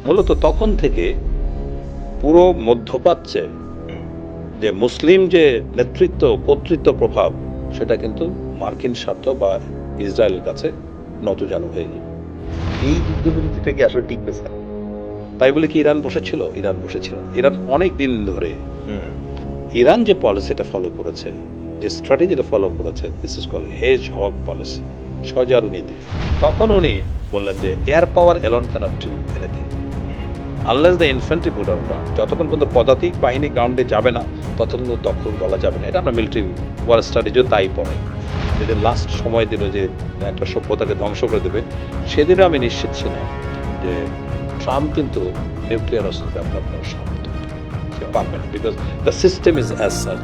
মূলত তখন থেকে পুরো মধ্যপ্রাচ্যে যে মুসলিম যে নেতৃত্ব কর্তৃত্ব প্রভাব সেটা কিন্তু মার্কিন স্বার্থ বা ইসরায়েলের কাছে নতজানু হয়ে গেল। এই যুদ্ধবিরতিটা কি আসলে টিকবে স্যার? তাই বলে কি ইরান বসেছিল? ইরান বসেছিল। ইরান অনেক দিন ধরে ইরান যে পলিসিটা ফলো করেছে, যে স্ট্র্যাটেজিটা ফলো করেছে, this is call hedgehog policy, সজারু নীতি। তখন উনি বললেন যে air power alone cannot do anything unless the infantry put out ground. যতক্ষণ পর্যন্ত পদাতিক বাহিনী গ্রাউন্ডে যাবে না ততক্ষণ দখল বলা যাবে না। এটা আমরা মিলিটারি ওয়ার স্ট্র্যাটেজিও তাই পড়ে। যেদিন লাস্ট সময় দিল যে একটা সভ্যতাকে ধ্বংস করে দেবে, সেদিনও আমি নিশ্চিত ছিলাম যে ট্রাম্প কিন্তু নিউক্লিয়ার অস্ত্র ব্যবহার করার সামর্থ্য সে পারবে না, because the system is as such.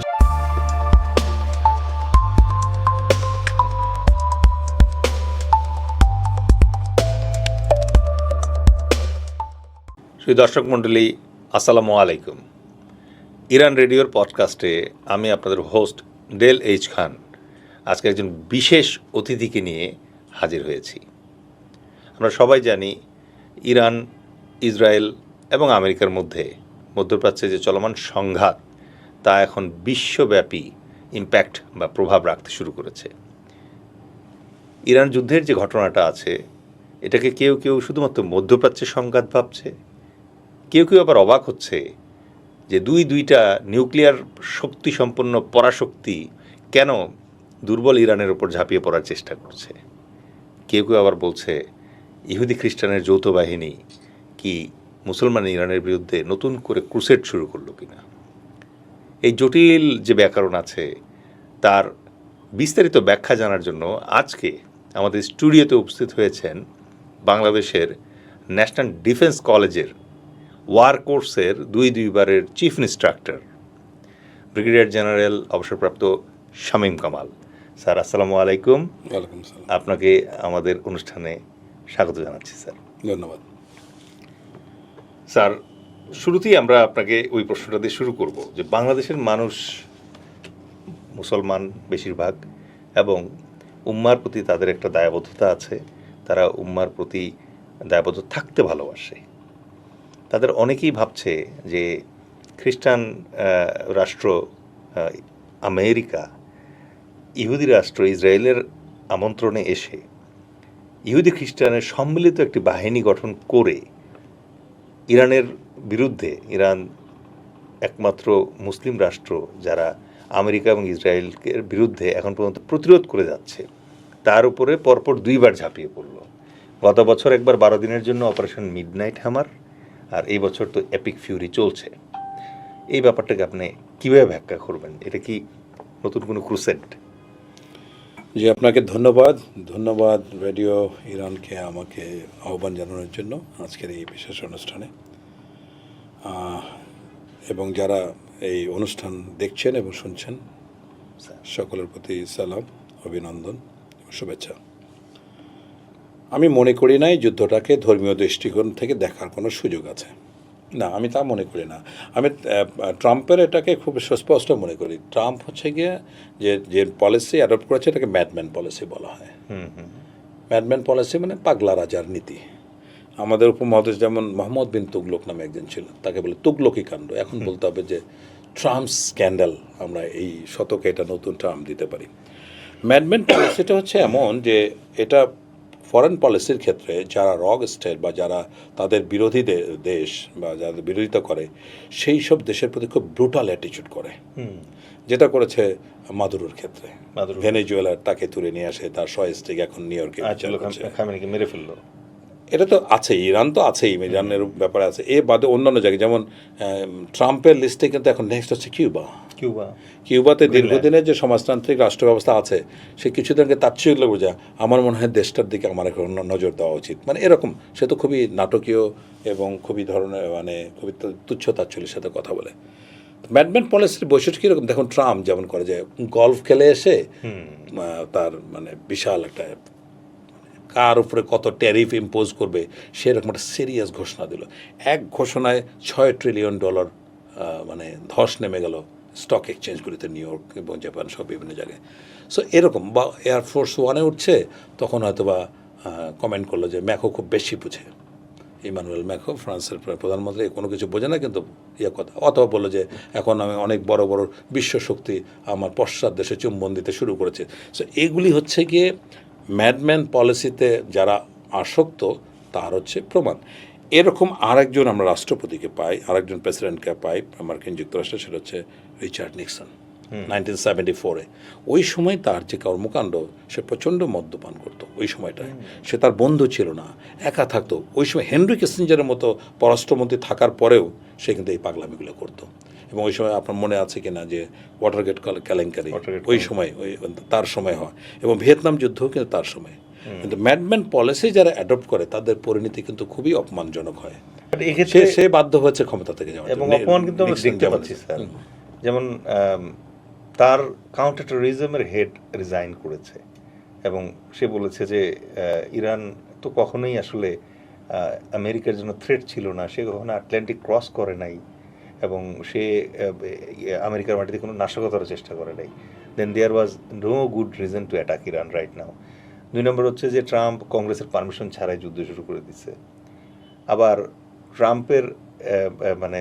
Shri দর্শক মণ্ডলী, আসসালামু আলাইকুম। ইরান রেডিওর পডকাস্টে আমি আপনাদের হোস্ট ডেল এইচ খান আজকে একজন বিশেষ অতিথিকে নিয়ে হাজির হয়েছি। আমরা সবাই জানি ইরান, ইসরায়েল এবং আমেরিকার মধ্যে মধ্যপ্রাচ্যে যে চলমান সংঘাত তা এখন বিশ্বব্যাপী ইম্প্যাক্ট বা প্রভাব রাখতে শুরু করেছে। ইরান যুদ্ধের যে ঘটনাটা আছে এটাকে কেউ কেউ শুধুমাত্র মধ্যপ্রাচ্যের সংঘাত ভাবছে, কেউ কেউ আবার অবাক হচ্ছে যে দুইটা নিউক্লিয়ার শক্তিসম্পন্ন পরাশক্তি কেন দুর্বল ইরানের ওপর ঝাঁপিয়ে পড়ার চেষ্টা করছে। কেউ কেউ আবার বলছে ইহুদি খ্রিস্টানের যৌথ বাহিনী কি মুসলমান ইরানের বিরুদ্ধে নতুন করে ক্রুসেড শুরু করলো কিনা। এই জটিল যে ব্যাকরণ আছে তার বিস্তারিত ব্যাখ্যা জানার জন্য আজকে আমাদের স্টুডিওতে উপস্থিত হয়েছেন বাংলাদেশের ন্যাশনাল ডিফেন্স কলেজের ওয়ার কোর্সের দুইবারের চিফ ইন্সট্রাক্টর ব্রিগেডিয়ার জেনারেল অবসরপ্রাপ্ত শামীম কামাল। স্যার, আসসালামু আলাইকুম। ওয়ালাইকুম আসসালাম। আপনাকে আমাদের অনুষ্ঠানে স্বাগত জানাচ্ছি স্যার। ধন্যবাদ। স্যার, শুরুতেই আমরা আপনাকে ওই প্রশ্নটা দিয়ে শুরু করব যে বাংলাদেশের মানুষ মুসলমান বেশিরভাগ এবং উম্মার প্রতি তাদের একটা দায়বদ্ধতা আছে। তারা উম্মার প্রতি দায়বদ্ধ থাকতে ভালোবাসে। তাদের অনেকেই ভাবছে যে খ্রিস্টান রাষ্ট্র আমেরিকা ইহুদি রাষ্ট্র ইসরায়েলের আমন্ত্রণে এসে ইহুদি খ্রিস্টানের সম্মিলিত একটি বাহিনী গঠন করে ইরানের বিরুদ্ধে, ইরান একমাত্র মুসলিম রাষ্ট্র যারা আমেরিকা এবং ইসরায়েলের বিরুদ্ধে এখন পর্যন্ত প্রতিরোধ করে যাচ্ছে, তার উপরে পরপর দুইবার ঝাঁপিয়ে পড়ল। গত বছর একবার 12 দিনের জন্য অপারেশন মিডনাইট হ্যামার, আর এই বছর তো এপিক ফিউরি চলছে। এই ব্যাপারটাকে আপনি কীভাবে ব্যাখ্যা করবেন? এটা কি নতুন কোনো ক্রুসেড? জি, আপনাকে ধন্যবাদ রেডিও ইরানকে আমাকে আহ্বান জানানোর জন্য আজকের এই বিশেষ অনুষ্ঠানে, এবং যারা এই অনুষ্ঠান দেখছেন এবং শুনছেন সকলের প্রতি সালাম, অভিনন্দন, শুভেচ্ছা। আমি মনে করি না এই যুদ্ধটাকে ধর্মীয় দৃষ্টিকোণ থেকে দেখার কোনো সুযোগ আছে, না, আমি তা মনে করি না। আমি ট্রাম্পের এটাকে খুব সুস্পষ্ট মনে করি। ট্রাম্প হচ্ছে গিয়ে যে পলিসি অ্যাডপ্ট করেছে এটাকে ম্যাডম্যান পলিসি বলা হয়। ম্যাডম্যান পলিসি মানে পাগলা রাজার নীতি। আমাদের উপমহাদেশ যেমন মোহাম্মদ বিন তুগলক নামে একজন ছিলেন, তাকে বলে তুগলকি কাণ্ড। এখন বলতে হবে যে ট্রাম্প স্ক্যান্ডাল, আমরা এই শতকে এটা নতুন টার্ম দিতে পারি। ম্যাডম্যান পলিসিটা হচ্ছে এমন যে এটা ফরেন পলিসির ক্ষেত্রে যারা রগ স্টেট বা যারা তাদের বিরোধী দেশ বা যাদের বিরোধিতা করে সেই সব দেশের প্রতি খুব ব্রুটাল অ্যাটিচিউড করে, যেটা করেছে মাদুরোর ক্ষেত্রে। ভেনেজুয়েলার তাকে তুলে নিয়ে আসে, তার সহস্টিক এখন নিউ ইয়র্কে মেরে ফেললো। এটা তো আছেই, ইরান তো আছেই, ইরানের ব্যাপারে আছে। এ বাদে অন্যান্য জায়গায় যেমন ট্রাম্পের লিস্টে কিন্তু এখন নেক্সট হচ্ছে কিউবাতে দীর্ঘদিনের যে সমাজতান্ত্রিক রাষ্ট্র ব্যবস্থা আছে সে কিছুদিন আগে তার চেয়ে বোঝা। আমার মনে হয় দেশটার দিকে আমার এখন নজর দেওয়া উচিত, মানে এরকম। সে তো খুবই নাটকীয় এবং খুবই ধরনের, মানে খুবই তুচ্ছ তাচ্ছল্যের সাথে কথা বলে। ম্যাডম্যান পলিসির বৈশিষ্ট্য কীরকম দেখুন, ট্রাম্প যেমন করে যে গলফ খেলে এসে তার মানে বিশাল একটা কার উপরে কত ট্যারিফ ইম্পোজ করবে সেরকম একটা সিরিয়াস ঘোষণা দিল। এক ঘোষণায় $6 ট্রিলিয়ন মানে ধস নেমে গেল স্টক এক্সচেঞ্জগুলিতে, নিউ ইয়র্ক এবং জাপান সব বিভিন্ন জায়গায়। সো এরকম, বা এয়ারফোর্স ওয়ানে উঠছে তখন হয়তো বা কমেন্ট করলো যে ম্যাকো খুব বেশি বুঝে। ইমানুয়েল ম্যাক্রো ফ্রান্সের প্রধানমন্ত্রী কোনো কিছু বোঝে না, কিন্তু কথা অথবা বললো যে এখন আমি অনেক বড় বড় বিশ্ব শক্তি আমার পশ্চাৎ দেশে চুম্বন দিতে শুরু করেছে। সো এগুলি হচ্ছে গিয়ে ম্যাডম্যান পলিসিতে যারা আসক্ত তার হচ্ছে প্রমাণ। এরকম আরেকজন আমরা রাষ্ট্রপতিকে পাই, আরেকজন প্রেসিডেন্টকে পাই মার্কিন যুক্তরাষ্ট্রে, সেটা হচ্ছে রিচার্ড নিক্সন 1974-এ। ওই সময় তার যে কর্মকাণ্ড, সে প্রচণ্ড মদ্যপান করতো ওই সময়টায়, সে তার বন্ধু ছিল না, একা থাকতো। ওই সময় হেনরি কিসিঞ্জারের মতো পররাষ্ট্রমন্ত্রী থাকার পরেও সে কিন্তু এই পাগলামিগুলো করতো। এবং ওই সময় আপনার মনে আছে কিনা যে ওয়াটারগেট কেলেঙ্কারি ওই সময় ওই তার সময় হয়, এবং ভিয়েতনাম যুদ্ধও কিন্তু তার সময়। কিন্তু ম্যাডম্যান পলিসি যারা অ্যাডপ্ট করে তাদের পরিণতি কিন্তু খুবই অপমানজনক হয়। সে বাধ্য হয়েছে ক্ষমতা থেকে যাওয়া। এবং অপমান কিন্তু আমরা দেখতে পাচ্ছি স্যার, যেমন তার কাউন্টার টেরোরিজমের হেড রিজাইন করেছে এবং সে বলেছে যে ইরান তো কখনোই আসলে আমেরিকার জন্য থ্রেট ছিল না, সে কখনো আটলান্টিক ক্রস করে নাই এবং সে আমেরিকার মাটিতে কোনো নাশকতার চেষ্টা করে নাই। Then there was no good reason to attack Iran right now. 2 নম্বর হচ্ছে যে ট্রাম্প কংগ্রেসের পারমিশন ছাড়াই যুদ্ধ শুরু করে দিচ্ছে। আবার ট্রাম্পের মানে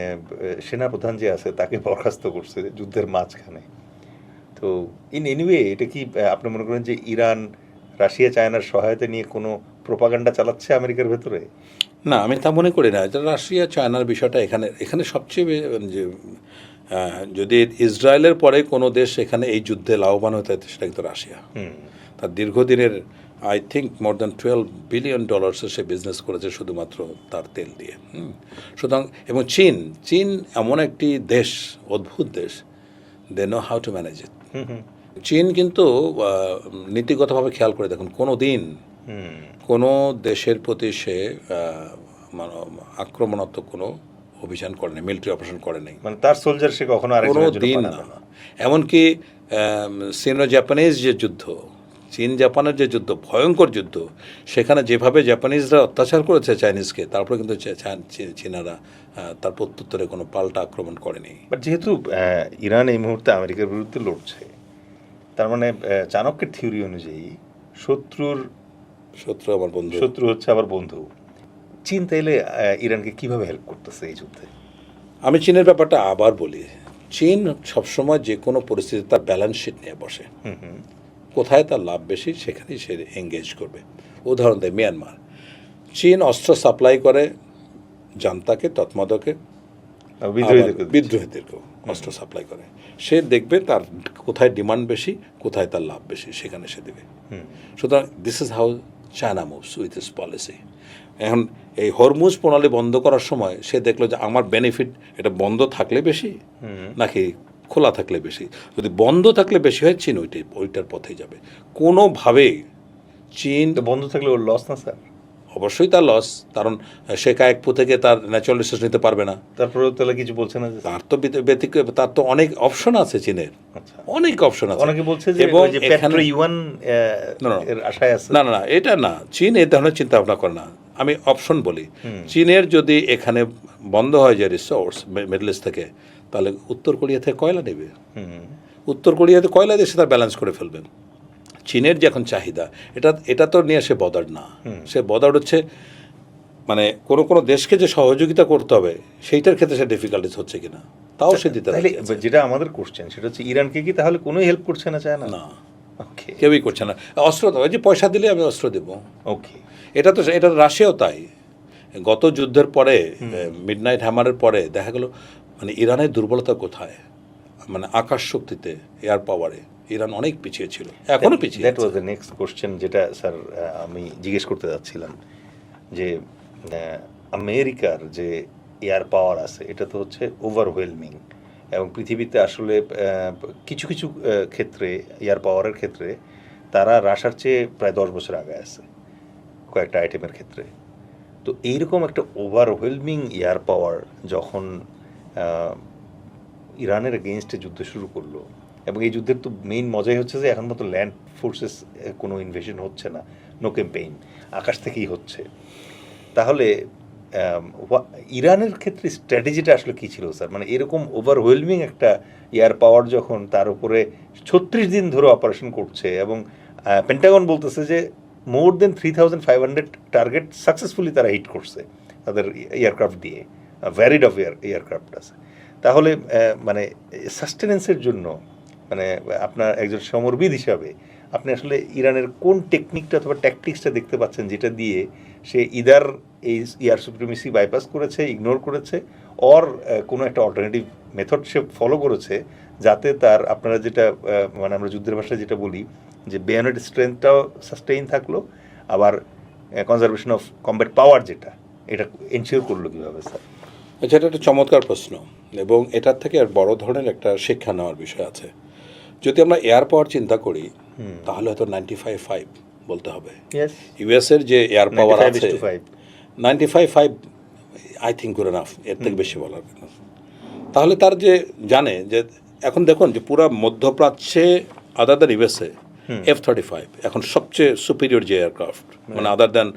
সেনাপ্রধান যে আছে তাকে বরখাস্ত করছে যুদ্ধের মাঝখানে। তো এনিওয়ে এটা কি আপনি মনে করেন যে ইরান রাশিয়া চায়নার সহায়তা নিয়ে কোনো প্রোপাগান্ডা চালাচ্ছে আমেরিকার ভেতরে? না, আমি তা মনে করি না। এটা রাশিয়া চায়নার বিষয়টা এখানে সবচেয়ে যে যদি ইসরায়েলের পরে কোনো দেশ এখানে এই যুদ্ধে লাভবান হতে সেটা কিন্তু রাশিয়া। তার দীর্ঘদিনের I think more than $12 billion say business করেছে শুধুমাত্র তার তেল দিয়ে। সুতরাং এবং চীন এমন একটি দেশ, অদ্ভুত দেশ, they know how to manage it. চীন কিন্তু নীতিগতভাবে খেয়াল করে দেখুন, কোনো দিন কোনো দেশের প্রতি সে আক্রমণাত্মক কোনো অভিযান করে নাই, মিলিটারি অপারেশন করে নাই, মানে তার সোলজার সে কখনো কোনো দিন না। এমনকি সিনো জাপানিজ যে যুদ্ধ, চীন জাপানের যে যুদ্ধ, ভয়ঙ্কর যুদ্ধ, সেখানে যেভাবে জাপানিজরা অত্যাচার করেছে চাইনিজকে, তারপরে কিন্তু চীনারা তার প্রত্যুত্তরে কোনো পাল্টা আক্রমণ করেনি। বাট যেহেতু ইরান এই মুহূর্তে আমেরিকার বিরুদ্ধে লড়ছে, তার মানে চাণক্যের থিওরি অনুযায়ী শত্রু আমার বন্ধু, শত্রু হচ্ছে আবার বন্ধু। চীন তাইলে ইরানকে কিভাবে হেল্প করতেছে এই যুদ্ধে? আমি চীনের ব্যাপারটা আবার বলি, চীন সবসময় যে কোনো পরিস্থিতি তার ব্যালেন্স শিট নিয়ে বসে। কোথায় তার লাভ বেশি সেখানেই সে এঙ্গেজ করবে। উদাহরণ দেয় মিয়ানমার, চীন অস্ত্র সাপ্লাই করে জান্তাকে, তৎমাদকে, বিদ্রোহীদেরকেও অস্ত্র সাপ্লাই করে। সে দেখবে তার কোথায় ডিমান্ড বেশি, কোথায় তার লাভ বেশি, সেখানে সে দেবে। সুতরাং this is how China moves with this policy. এখন এই হরমুজ প্রণালী বন্ধ করার সময় সে দেখলো যে আমার বেনিফিট এটা বন্ধ থাকলে বেশি নাকি খোলা থাকলে বেশি। যদি বন্ধ থাকলে বেশি হয়, চীন ওইটার পথেই যাবে। কোনোভাবেই চীন বন্ধ থাকলে ওর লস না স্যার? অবশ্যই তার লস, কারণ সে কায়েকপু থেকে তার ন্যাচারাল রিসোর্স নিতে পারবে না। তারপরে তাহলে কিছু বলছে না? তার তো অনেক অপশন আছে চীনের, অনেক অপশন আছে। অনেকে বলছে যে এবং পেট্রো ইউয়ান এর আশায় আছে। না, এটা না, চীন এই ধরনের চিন্তা ভাবনা করে না। আমি অপশন বলি, চীনের যদি এখানে বন্ধ হয় যে রিসোর্স মিডল ইস্ট থেকে, তাহলে উত্তর কোরিয়া থেকে কয়লা নেবে। উত্তর কোরিয়াতে কয়লা দিয়ে সে তার ব্যালেন্স করে ফেলবেন। চীনের যে এখন চাহিদা, এটা তো নিয়ে সে বদার না। সে বদার হচ্ছে মানে কোনো দেশকে যে সহযোগিতা করতে হবে সেইটার ক্ষেত্রে সে ডিফিকাল্টিস হচ্ছে কিনা তাও সে দিতে পারে। যেটা আমাদের কোশ্চেন সেটা হচ্ছে ইরানকে কি তাহলে কোনোই হেল্প করছে না চায় না? কেউই করছে না। অস্ত্র দেওয়া, যে পয়সা দিলে আমি অস্ত্র দেব। ওকে, এটা রাশিয়াও তাই। গত যুদ্ধের পরে, মিডনাইট হ্যামারের পরে দেখা গেল মানে ইরানের দুর্বলতা কোথায়, মানে আকাশ শক্তিতে, এয়ার পাওয়ারে ইরান অনেক পিছিয়ে ছিল, এখনো পিছিয়ে। That was the next question যেটা স্যার আমি জিজ্ঞেস করতে যাচ্ছিলাম, যে আমেরিকার যে এয়ার পাওয়ার আছে এটা তো হচ্ছে ওভারওয়েলমিং, এবং পৃথিবীতে আসলে কিছু কিছু ক্ষেত্রে এয়ার পাওয়ারের ক্ষেত্রে তারা রাশিয়ার চেয়ে প্রায় 10 বছর আগে আছে কয়েকটা আইটেমের ক্ষেত্রে। তো এইরকম একটা ওভারওয়েলমিং এয়ার পাওয়ার যখন ইরানের এগেইনস্টে যুদ্ধ শুরু করলো, এবং এই যুদ্ধের তো মেইন মজাই হচ্ছে যে এখন মতো ল্যান্ড ফোর্সেস কোনো ইনভেশন হচ্ছে না, নো ক্যাম্পেইন, আকাশ থেকেই হচ্ছে। তাহলে ইরানের ক্ষেত্রে স্ট্র্যাটেজিটা আসলে কী ছিল স্যার? মানে এরকম ওভারওয়েলমিং একটা এয়ার পাওয়ার যখন তার উপরে 36 দিন ধরে অপারেশন করছে, এবং পেন্টাগন বলতেছে যে মোর দেন 3500 টার্গেট সাকসেসফুলি তারা হিট করছে, তাদের এয়ারক্রাফট দিয়ে, ভ্যারিড অফ এয়ারক্রাফট আছে। তাহলে মানে সাস্টেনেন্সের জন্য মানে আপনার একজন সমরবিদ হিসাবে আপনি আসলে ইরানের কোন টেকনিকটা অথবা ট্যাকটিক্সটা দেখতে পাচ্ছেন যেটা দিয়ে সে ইদার এই এয়ার সুপ্রিমেসি বাইপাস করেছে, ইগনোর করেছে, অর কোনো একটা অল্টারনেটিভ মেথড সে ফলো করেছে, যাতে তার আপনারা যেটা মানে আমরা যুদ্ধের ভাষায় যেটা বলি যে বেয়নেট স্ট্রেংথটাও সাস্টেইন থাকলো, আবার কনজারভেশন অফ কমব্যাট পাওয়ার যেটা এটা এনশিওর করলো কীভাবে স্যার? আচ্ছা, এটা একটা চমৎকার প্রশ্ন এবং এটার থেকে আর বড় ধরনের একটা শিক্ষা নেওয়ার বিষয় আছে। যদি আমরা এয়ার পাওয়ার চিন্তা করি তাহলে হয়তো 95-5 বলতে হবে। ইউএসের যে এয়ার পাওয়ার আছে 95-5 আই থিঙ্ক গুড এনাফ, এর থেকে বেশি বলার কথা। তাহলে তার যে জানে যে এখন দেখুন যে পুরো মধ্যপ্রাচ্যে আদার দ্যান ইউএসএ F-35 এখন সবচেয়ে সুপিরিয়র যে এয়ারক্রাফট, মানে other than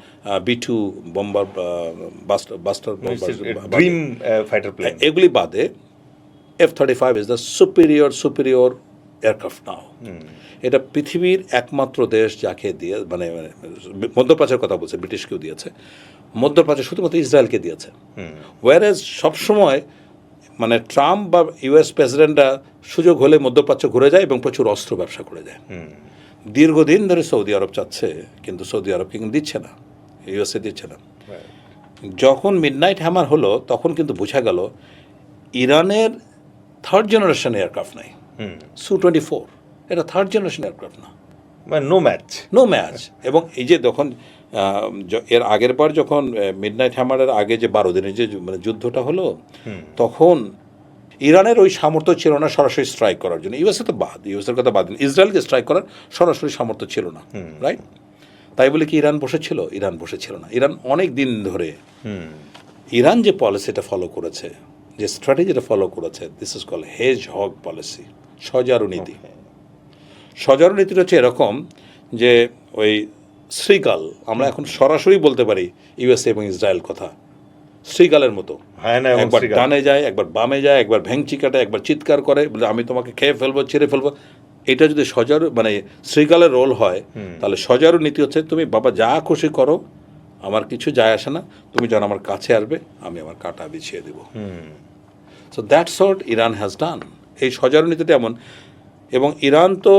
B-2 bomber buster dream fighter plane, এগুলি বাদে F-35 is the superior aircraft now. এটা পৃথিবীর একমাত্র দেশ যাকে দিয়ে মানে মধ্যপ্রাচ্যের কথা বলছে, ব্রিটিশকেও দিয়েছে, মধ্যপ্রাচ্য শুধুমাত্র ইসরায়েলকে দিয়েছে। ওয়ারেজ সবসময় মানে ট্রাম্প বা ইউএস প্রেসিডেন্টরা সুযোগ হলে মধ্যপ্রাচ্য ঘুরে যায় এবং প্রচুর অস্ত্র ব্যবসা করে যায়। দীর্ঘদিন ধরে সৌদি আরব চাচ্ছে, কিন্তু সৌদি আরবকে কিন্তু দিচ্ছে না, ইউএসএ দিচ্ছে না। যখন মিডনাইট হ্যামার হলো তখন কিন্তু বোঝা গেল ইরানের থার্ড জেনারেশন এয়ারক্রাফট নাই। Su-24 এটা থার্ড জেনারেশন এয়ারক্রাফট না, মানে নো ম্যাচ। এবং এই যে তখন এর আগের বার যখন মিডনাইট হ্যামারের আগে যে 12 দিনের যে মানে যুদ্ধটা হলো, তখন ইরানের ওই সামর্থ্য ছিল না সরাসরি স্ট্রাইক করার জন্য। ইউএসএ তো বাদ, ইউএসএর কথা বাদ দিন, ইসরায়েলকে স্ট্রাইক করার সরাসরি সামর্থ্য ছিল না, রাইট? তাই বলে কি ইরান বসেছিল? ইরান বসেছিল না। ইরান অনেক দিন ধরে ইরান যে পলিসিটা ফলো করেছে, যে স্ট্র্যাটেজিটা ফলো করেছে, this is call hedgehog policy, সজারু নীতি। সজারু নীতিটা হচ্ছে এরকম যে ওই শ্রীগাল, আমরা এখন সরাসরি বলতে পারি ইউএসএ এবং ইসরায়েল কথা, শ্রীগালের মতো একবার ডানে যায়, একবার বামে যায়, একবার ভেংচি কাটে, একবার চিৎকার করে বলে আমি তোমাকে খেয়ে ফেলবো, ছিঁড়ে ফেলবো। এটা যদি সজারু মানে শ্রীগালের রোল হয়, তাহলে সজারু নীতি হচ্ছে তুমি বাবা যা খুশি করো, আমার কিছু যায় আসে না, তুমি যখন আমার কাছে আসবে আমি আমার কাঁটা বিছিয়ে দেবো। So that's what Iran has done. এই সজারু নীতিটা এমন, এবং ইরান তো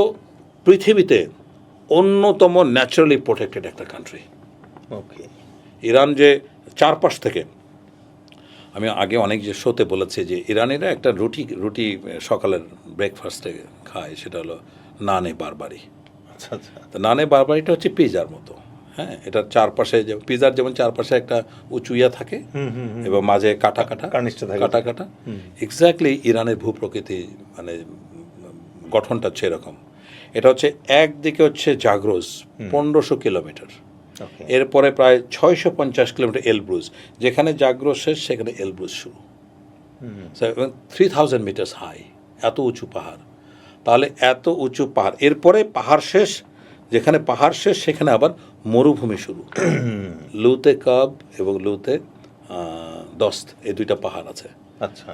পৃথিবীতে অন্যতম ন্যাচারালি প্রোটেক্টেড একটা কান্ট্রি। ওকে, ইরান যে চারপাশ থেকে, আমি আগে অনেক যে শোতে বলেছি যে ইরানিরা একটা রুটি সকালের ব্রেকফাস্টে খায়, সেটা হলো নানে বারবারি। আচ্ছা আচ্ছা। তো নানে বারবারিটা হচ্ছে পিজার মতো, হ্যাঁ, এটার চারপাশে যে পিজার যেমন চারপাশে একটা উঁচু ইয়া থাকে এবং মাঝে কাটা কাটা, এক্স্যাক্টলি ইরানের ভূপ্রকৃতি মানে গঠনটা হচ্ছে এরকম। এটা হচ্ছে একদিকে হচ্ছে জাগ্রোস 1500 কিলোমিটার, এরপরে প্রায় 650 কিলোমিটার এলব্রুজ, যেখানে জাগ্রোস শেষ সেখানে এলব্রুজ শুরু, 3000 মিটার্স হাই, এত উঁচু পাহাড়। তাহলে এত উঁচু পাহাড়, এরপরে পাহাড় শেষ, যেখানে পাহাড় শেষ সেখানে আবার মরুভূমি শুরু। লুতে কাব এবং লুতে দস্ত, এই দুইটা পাহাড় আছে। আচ্ছা,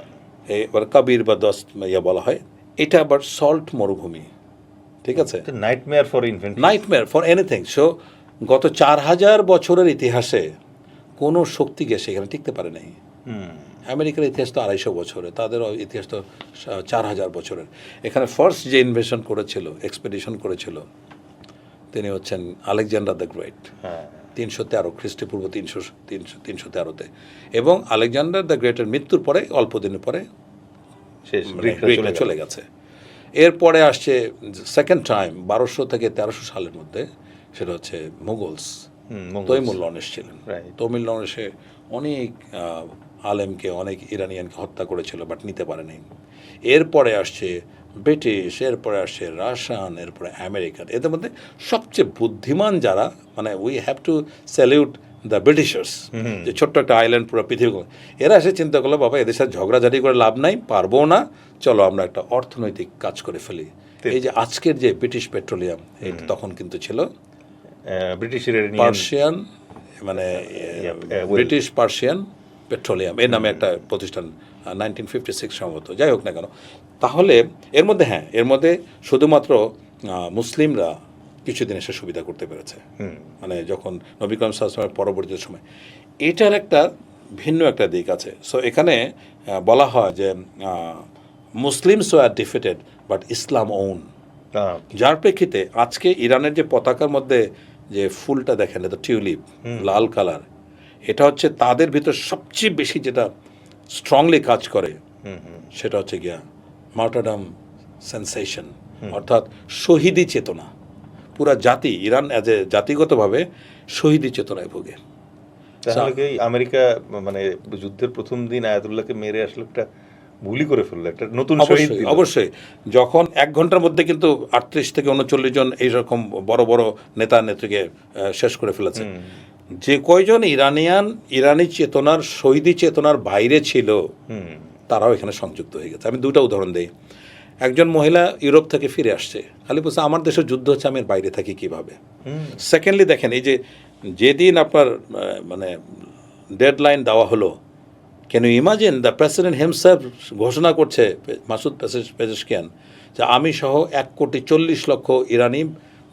এবার কাবির বা দস্ত ইয়া বলা হয়, এটা আবার সল্ট মরুভূমি, ঠিক আছে, নাইটমেয়ার ফর এনিথিং। সো গত 4000 বছরের ইতিহাসে কোনো শক্তিকে সেখানে টিকতে পারে নাই। আমেরিকার ইতিহাস তো 250 বছরের, তাদের ইতিহাস তো 4000 বছরের। এখানে ফার্স্ট যে ইনভেশন করেছিল, এক্সপেডিশন করেছিল, তিনি হচ্ছেন আলেকজান্ডার দ্য গ্রেট, 313 খ্রিস্টপূর্ব 313-তে। এবং আলেকজান্ডার দ্য গ্রেটের মৃত্যুর পরে অল্প দিনের পরে গ্রিকরা চলে গেছে। এরপরে আসছে সেকেন্ড টাইম 1200 থেকে 1300 সালের মধ্যে, সেটা হচ্ছে মুঘলস। তৈমুল্লন এসেছিলেন। তৈমুল্লন এসে অনেক আলেমকে, অনেক ইরানিয়ানকে হত্যা করেছিল, বাট নিতে পারেনি। এরপরে আসছে ব্রিটিশ, এরপরে আসছে রাশিয়ান, এরপরে আমেরিকান। এদের মধ্যে সবচেয়ে বুদ্ধিমান যারা, মানে we have to salute the ব্রিটিশার্স, যে ছোট্ট একটা আইল্যান্ড পুরো পৃথিবী, এরা এসে চিন্তা করলো বাবা এদের সাথে ঝগড়াঝাটি করে লাভ নাই, পারবো না, চলো আমরা একটা অর্থনৈতিক কাজ করে ফেলি। এই যে আজকের যে ব্রিটিশ পেট্রোলিয়াম, এটা তখন কিন্তু ছিল পার্সিয়ান, মানে ব্রিটিশ পার্সিয়ান পেট্রোলিয়াম, এর নামে একটা প্রতিষ্ঠান 1956 সম্ভবত, যাই হোক না কেন। তাহলে এর মধ্যে এর মধ্যে শুধুমাত্র মুসলিমরা কিছুদিন এসে সুবিধা করতে পেরেছে, মানে যখন নবী করিম সাল্লাল্লাহু আলাইহি ওয়াসাল্লামের পরবর্তী সময়। এটার একটা ভিন্ন একটা দিক আছে। সো এখানে বলা হয় যে Muslims were defeated but Islam won, যার প্রেক্ষিতে আজকে ইরানের যে পতাকার মধ্যে যে ফুলটা দেখেন, এটা টিউলিপ লাল কালার, এটা হচ্ছে তাদের ভিতর সবচেয়ে বেশি যেটা স্ট্রংলি কাজ করে, সেটা হচ্ছে গিয়া মার্টারডাম সেন্সেশন, অর্থাৎ শহীদি চেতনা। পুরা জাতি ইরান অ্যাজ এ জাতিগতভাবে শহীদি চেতনায় ভোগে। তাহলে কি আমেরিকা মানে যুদ্ধের প্রথম দিন আয়াতুল্লাহকে মেরে আসলে একটা ভুলই করে ফেললো, একটা নতুন শহীদ দিল। অবশ্যই যখন 1 ঘন্টার মধ্যে কিন্তু 38 থেকে 39 জন এইরকম বড় বড় নেতা নেত্রীকে শেষ করে ফেলেছে। যে কয়জন ইরানি চেতনার শহীদি চেতনার বাইরে ছিল তারাও এখানে সংযুক্ত হয়ে গেছে। আমি 2টা উদাহরণ দিই। একজন মহিলা ইউরোপ থেকে ফিরে আসছে, খালি বলছে আমার দেশের যুদ্ধ হচ্ছে, আমি বাইরে থাকি কিভাবে। সেকেন্ডলি দেখেন, এই যেদিন আপনার মানে ডেডলাইন দেওয়া হলো, can you imagine the president himself ঘোষণা করছে, মাসুদ পেজেশকিয়ান, যে আমি সহ 1,40,00,000 ইরানি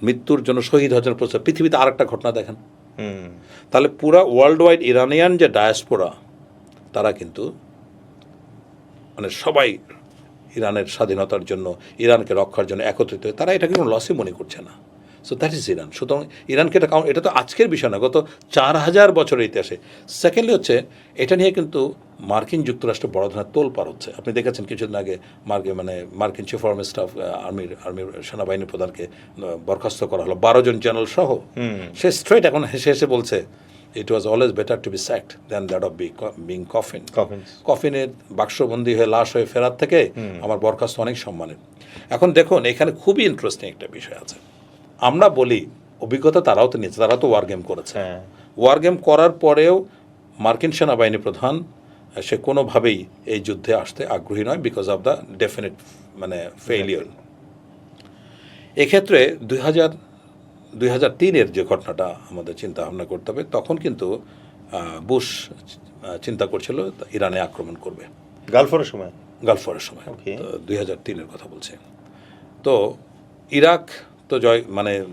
মৃত্যুর জন্য শহীদ হওয়ার প্রস্তাব। পৃথিবীতে আরেকটা ঘটনা দেখেন। তাহলে পুরা ওয়ার্ল্ড ওয়াইড ইরানিয়ান যে ডায়াসপোরা, তারা কিন্তু মানে সবাই ইরানের স্বাধীনতার জন্য, ইরানকে রক্ষার জন্য একত্রিত হয়ে তারা এটাকে কোনো লসই মনে করছে না। So that is Iran. সুতরাং ইরানকে এটা তো আজকের বিষয় না, গত 4000 বছরের ইতিহাসে। সেকেন্ডলি হচ্ছে এটা নিয়ে কিন্তু মার্কিন যুক্তরাষ্ট্র বড় ধরনের তোলপাড় হচ্ছে। আপনি দেখেছেন কিছুদিন আগে মার্কিন চিফ অফ স্টাফ আর্মির সেনাবাহিনীর প্রধানকে বরখাস্ত করা হলো, 12 জন জেনারেল সহ। সে স্ট্রেট এখন হেসে হেসে বলছে, it was always better to be sacked than that of being কফিনের বাক্সবন্দি হয়ে লাশ হয়ে ফেরার থেকে আমার বরখাস্ত অনেক সম্মানের। এখন দেখুন, এখানে খুবই ইন্টারেস্টিং একটা বিষয় আছে। আমরা বলি অভিজ্ঞতা তারাও তো নিয়েছে, তারা তো ওয়ার গেম করেছে। ওয়ার গেম করার পরেও মার্কিন সেনাবাহিনী প্রধান সে কোনোভাবেই এই যুদ্ধে আসতে আগ্রহী নয়, বিকজ অফ দ্য ডেফিনেট মানে ফেইলিয়র। এক্ষেত্রে 2003-এর যে ঘটনাটা আমাদের চিন্তা ভাবনা করতে হবে, তখন কিন্তু বুশ চিন্তা করছিল ইরানে আক্রমণ করবে গালফ ওয়ারের সময়। 2003-এর কথা বলছে। তো ইরাক তো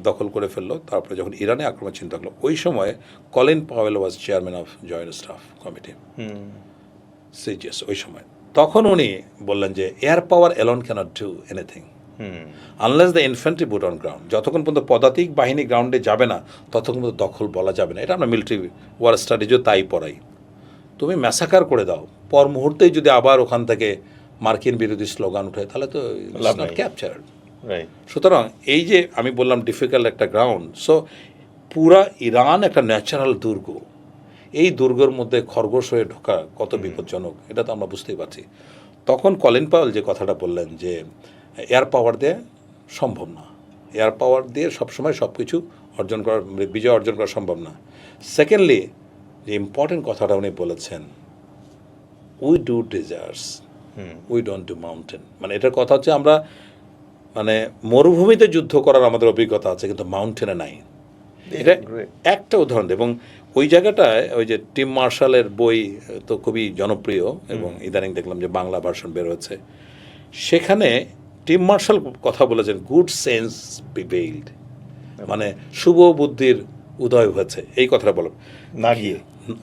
দখল করে ফেললো। তারপরে যখন ইরানে আক্রমণ চিন্তা করলো, ওই সময় Colin Powell was chairman of joint staff committee, CGS. ওই সময় তখন উনি বললেন যে air power alone can't do anything unless the infantry boot on ground. যতক্ষণ পর্যন্ত পদাতিক বাহিনী গ্রাউন্ডে যাবে না, ততক্ষণ পর্যন্ত দখল বলা যাবে না। এটা আমরা মিলিটারি ওয়ার স্ট্র্যাটেজিও তাই পড়াই। তুমি ম্যাসাকার করে দাও, পর মুহূর্তেই যদি আবার ওখান থেকে মার্কিন বিরোধী স্লোগান উঠে, তাহলে তো ক্যাপচার্ড। সুতরাং এই যে আমি বললাম ডিফিকাল্ট একটা গ্রাউন্ড, সো পুরা ইরান একটা ন্যাচারাল দুর্গ। এই দুর্গের মধ্যে খরগোশ হয়ে ঢোকা কত বিপজ্জনক, এটা তো আমরা বুঝতেই পারছি। তখন কলিন পাওয়েল যে কথাটা বললেন যে এয়ার পাওয়ার দিয়ে সম্ভব না, এয়ার পাওয়ার দিয়ে সবসময় সব কিছু বিজয় অর্জন করা সম্ভব না। সেকেন্ডলি যে ইম্পর্টেন্ট কথাটা উনি বলেছেন, we do deserts, we don't do mountain. মানে এটার কথা হচ্ছে আমরা মানে মরুভূমিতে যুদ্ধ করার আমাদের অভিজ্ঞতা আছে, কিন্তু মাউন্টেনে নাই। এটা একটা উদাহরণ। এবং ওই জায়গাটায় ওই যে টিম মার্শালের বই তো খুবই জনপ্রিয়, এবং ইদানিং দেখলাম যে বাংলা ভার্সন বের হয়েছে। সেখানে টিম মার্শাল কথা বলেছেন, গুড সেন্স প্রিভেইলড, মানে শুভ বুদ্ধির উদয় হয়েছে, এই কথাটা বলেন না গিয়ে,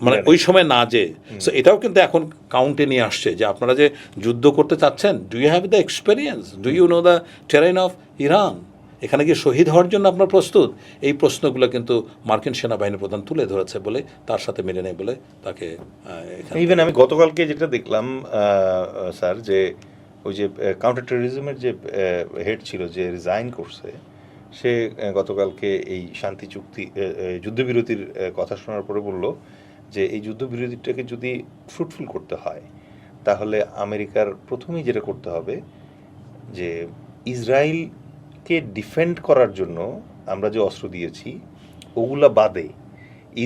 মানে ওই সময় না যে। সো এটাও কিন্তু এখন কাউন্টে নিয়ে আসছে যে আপনারা যে যুদ্ধ করতে চাচ্ছেন, do you have the experience, do you know the terrain of Iran, এখানে কি শহীদ হওয়ার জন্য আপনার প্রস্তুত? এই প্রশ্নগুলো কিন্তু মার্কিন সেনাবাহিনীর প্রধান তুলে ধরেছে বলে, তার সাথে মেনে নেই বলে তাকে। ইভেন আমি গতকালকে যেটা দেখলাম স্যার, যে ওই যে কাউন্টার টেররিজমের যে হেড ছিল, যে রিজাইন করছে, সে গতকালকে এই শান্তি চুক্তি যুদ্ধবিরতির কথা শোনার পরে বলল যে এই যুদ্ধবিরতিটাকে যদি ফ্রুটফুল করতে হয়, তাহলে আমেরিকার প্রথমেই যেটা করতে হবে যে ইসরায়েলকে ডিফেন্ড করার জন্য আমরা যে অস্ত্র দিয়েছি ওগুলা বাদে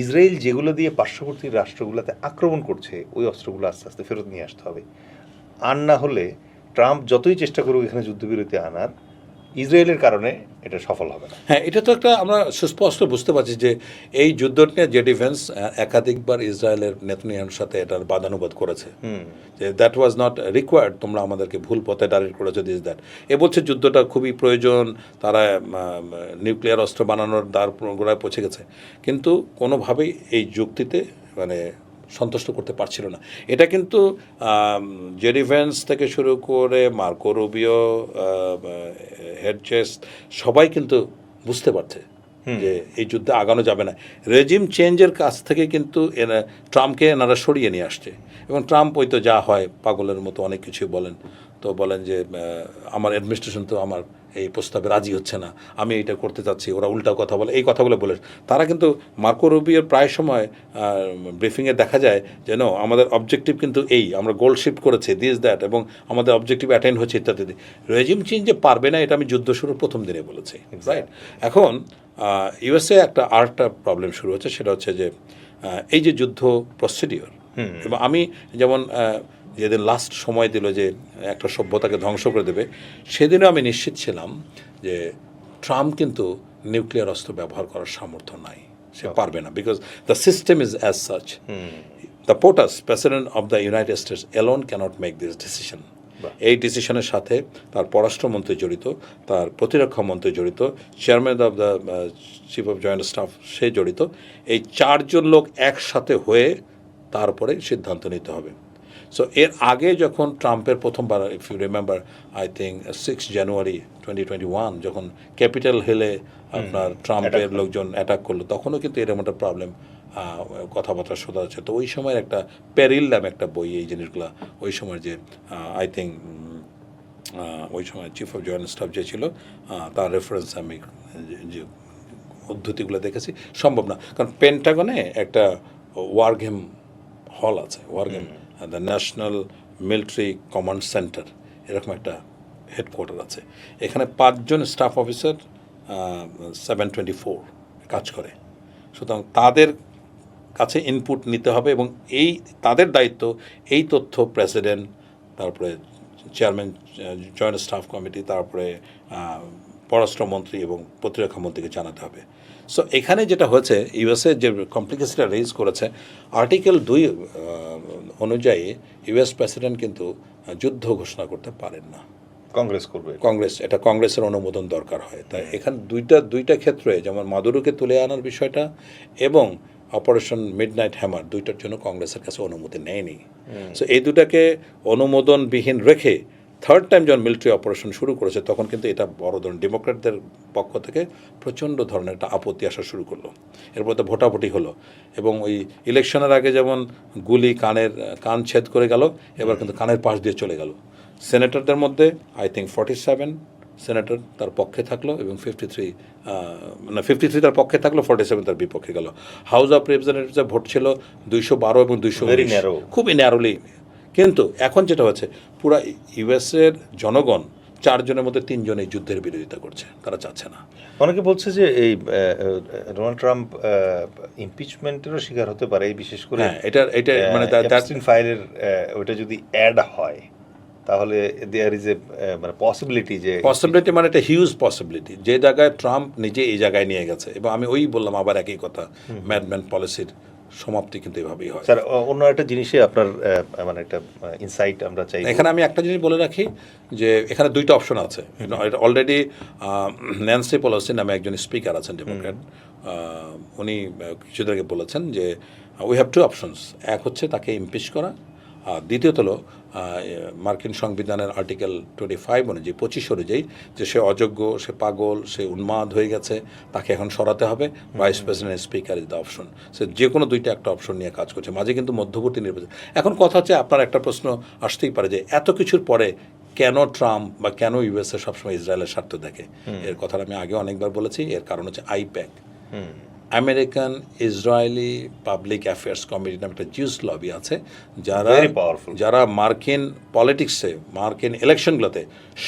ইসরায়েল যেগুলো দিয়ে পার্শ্ববর্তী রাষ্ট্রগুলোতে আক্রমণ করছে, ওই অস্ত্রগুলো আস্তে আস্তে ফেরত নিয়ে আসতে হবে। আর না হলে ট্রাম্প যতই চেষ্টা করুক এখানে যুদ্ধবিরতি আনার, ইসরায়েলের কারণে এটা সফল হবে না। হ্যাঁ, এটা তো একটা আমরা সুস্পষ্ট বুঝতে পারছি যে এই যুদ্ধ নিয়ে যে ডিফেন্স একাধিকবার ইসরায়েলের নেতানিয়াহুর সাথে এটার বাদানুবাদ করেছে যে দ্যাট ওয়াজ নট রিকোয়ার্ড, তোমরা আমাদেরকে ভুল পথে ডাইরেক্ট করেছো, দিস দ্যাট। এ বলছে যুদ্ধটা খুবই প্রয়োজন, তারা নিউক্লিয়ার অস্ত্র বানানোর দ্বার গোড়ায় পৌঁছে গেছে, কিন্তু কোনোভাবেই এই যুক্তিতে মানে সন্তুষ্ট করতে পারছিল না। এটা কিন্তু জেডি ভ্যান্স থেকে শুরু করে মার্কো রুবিও, হেডচেস সবাই কিন্তু বুঝতে পারছে যে এই যুদ্ধে আগানো যাবে না। রেজিম চেঞ্জের কাছ থেকে কিন্তু ট্রাম্পকে এনারা সরিয়ে নিয়ে আসছে, এবং ট্রাম্প ওই তো যা হয় পাগলের মতো অনেক কিছু বলেন, তো বলেন যে আমার অ্যাডমিনিস্ট্রেশন তো আমার এই প্রস্তাবে রাজি হচ্ছে না, আমি এটা করতে চাচ্ছি, ওরা উল্টা কথা বলে, এই কথাগুলো বলে তারা কিন্তু মার্কো রুবিওর প্রায় সময় ব্রিফিংয়ে দেখা যায় যেন আমাদের অবজেক্টিভ কিন্তু এই, আমরা গোল শিফট করেছি দিস দ্যাট, এবং আমাদের অবজেক্টিভ অ্যাটেন্ড হচ্ছে ইত্যাদি। রেজিম চেঞ্জ যে পারবে না এটা আমি যুদ্ধ শুরুর প্রথম দিনে বলেছি, রাইট? এখন ইউএসএ একটা প্রবলেম শুরু হচ্ছে, সেটা হচ্ছে যে এই যে যুদ্ধ প্রসিডিওর, এবং আমি যেমন যেদিন লাস্ট সময় দিল যে একটা সভ্যতাকে ধ্বংস করে দেবে, সেদিনও আমি নিশ্চিত ছিলাম যে ট্রাম্প কিন্তু নিউক্লিয়ার অস্ত্র ব্যবহার করার সামর্থ্য নাই, সে পারবে না, because the system is as such. The POTUS president of the United States alone cannot make this decision. এই ডিসিশনের সাথে তার পররাষ্ট্রমন্ত্রী জড়িত, তার প্রতিরক্ষা মন্ত্রী জড়িত, chairman of the chief of joint staff সে জড়িত। এই চারজন লোক একসাথে হয়ে তারপরে সিদ্ধান্ত নিতে হবে। সো এর আগে যখন ট্রাম্পের প্রথমবার, if you remember, I think 6 January 2021 যখন ক্যাপিটাল হিলে আপনার ট্রাম্পের লোকজন অ্যাটাক করলো, তখনও কিন্তু এরকম একটা প্রবলেম কথাবার্তা শোনা যাচ্ছে। তো ওই সময়ের একটা প্যারিল নামে একটা বই, এই জিনিসগুলো ওই সময় যে আই থিঙ্ক ওই সময় চিফ অফ জয়েন্ট স্টাফ যে ছিল তার রেফারেন্স আমি যে পদ্ধতিগুলো দেখেছি, সম্ভব না, কারণ পেন্টাগনে একটা ওয়ার গেম হল আছে, war game the national military command centre, এরকম একটা হেডকোয়ার্টার আছে। এখানে 5 জন স্টাফ অফিসার 724 কাজ করে, সুতরাং তাদের কাছে ইনপুট নিতে হবে, এবং এই তাদের দায়িত্ব এই তথ্য প্রেসিডেন্ট, তারপরে চেয়ারম্যান জয়েন্ট স্টাফ কমিটি, তারপরে পররাষ্ট্রমন্ত্রী এবং প্রতিরক্ষা মন্ত্রীকে জানাতে হবে। সো এখানে যেটা হয়েছে, ইউএসএ যে কমপ্লিকেসিটা রেজ করেছে, আর্টিকেল 2 অনুযায়ী ইউএস প্রেসিডেন্ট কিন্তু যুদ্ধ ঘোষণা করতে পারেন না, কংগ্রেস করবে। কংগ্রেস, এটা কংগ্রেসের অনুমোদন দরকার হয়। তাই এখানে দুইটা ক্ষেত্রে, যেমন মাদুরোকে তুলে আনার বিষয়টা এবং অপারেশন মিডনাইট হ্যামার, দুইটার জন্য কংগ্রেসের কাছে অনুমতি নেয়নি। সো এই দুটাকে অনুমোদনবিহীন রেখে থার্ড টাইম যখন মিলিটারি অপারেশন শুরু করেছে, তখন কিন্তু এটা বড় ধরনের ডেমোক্র্যাটদের পক্ষ থেকে প্রচণ্ড ধরনের একটা আপত্তি আসা শুরু করলো। এরপর তো ভোটাভুটি হলো, এবং ওই ইলেকশনের আগে যেমন গুলি কান ছেদ করে গেল, এবার কিন্তু কানের পাশ দিয়ে চলে গেল। সেনেটরদের মধ্যে আই থিঙ্ক 47 সেনেটর তার পক্ষে থাকলো, এবং 53 তার পক্ষে থাকলো, 47 তার বিপক্ষে গেল। হাউস অফ রিপ্রেজেন্টেটিভসে ভোট ছিল 212 এবং 219, খুবই ন্যারোলি। কিন্তু এখন যেটা হচ্ছে, পুরা ইউএসের জনগণ 4 জনের মধ্যে 3 জন এই যুদ্ধের বিরোধিতা করছে, তারা চাচ্ছে না। অনেকে বলছে যে এই ডোনাল্ড ট্রাম্প ইমপিচমেন্টেরও শিকার হতে পারে, বিশেষ করে এটা মানে এপস্টিন ফাইলের ওটা যদি অ্যাড হয়, তাহলে দেয়ার ইজ এ মানে পসিবিলিটি মানে একটা হিউজ পসিবিলিটি, যে জায়গায় ট্রাম্প নিজে এই জায়গায় নিয়ে গেছে। এবং আমি ওই বললাম আবার একই কথা, ম্যাডম্যান পলিসির সমাপ্তি কিন্তু এভাবেই হয়। স্যার, অন্য একটা জিনিসে আপনার মানে একটা ইনসাইট আমরা চাই। এখানে আমি একটা জিনিস বলে রাখি যে এখানে 2টা অপশন আছে। অলরেডি ন্যান্সি পেলোসি নামে একজন স্পিকার আছেন ডেমোক্র্যাট, উনি কিছুদিন আগে বলেছেন যে উই হ্যাভ 2 অপশনস। এক হচ্ছে তাকে ইমপিচ করা, আর দ্বিতীয়ত হলো মার্কিন সংবিধানের আর্টিকেল 25 অনুযায়ী 25 অনুযায়ী যে সে অযোগ্য, সে পাগল, সে উন্মাদ হয়ে গেছে, তাকে এখন সরাতে হবে। Vice president, speaker is the option. সে যে কোনো একটা অপশন নিয়ে কাজ করছে, মাঝে কিন্তু মধ্যবর্তী নির্বাচন। এখন কথা হচ্ছে, আপনার একটা প্রশ্ন আসতেই পারে যে এত কিছুর পরে কেন ট্রাম্প বা কেন ইউএসএ সবসময় ইসরায়েলের স্বার্থ দেখে? এর কথা আমি আগে অনেকবার বলেছি। এর কারণ হচ্ছে I-PAC, American Israeli public affairs committee নামে একটা জিউস লবি আছে, যারা মার্কিন পলিটিক্সে, মার্কিন ইলেকশনগুলোতে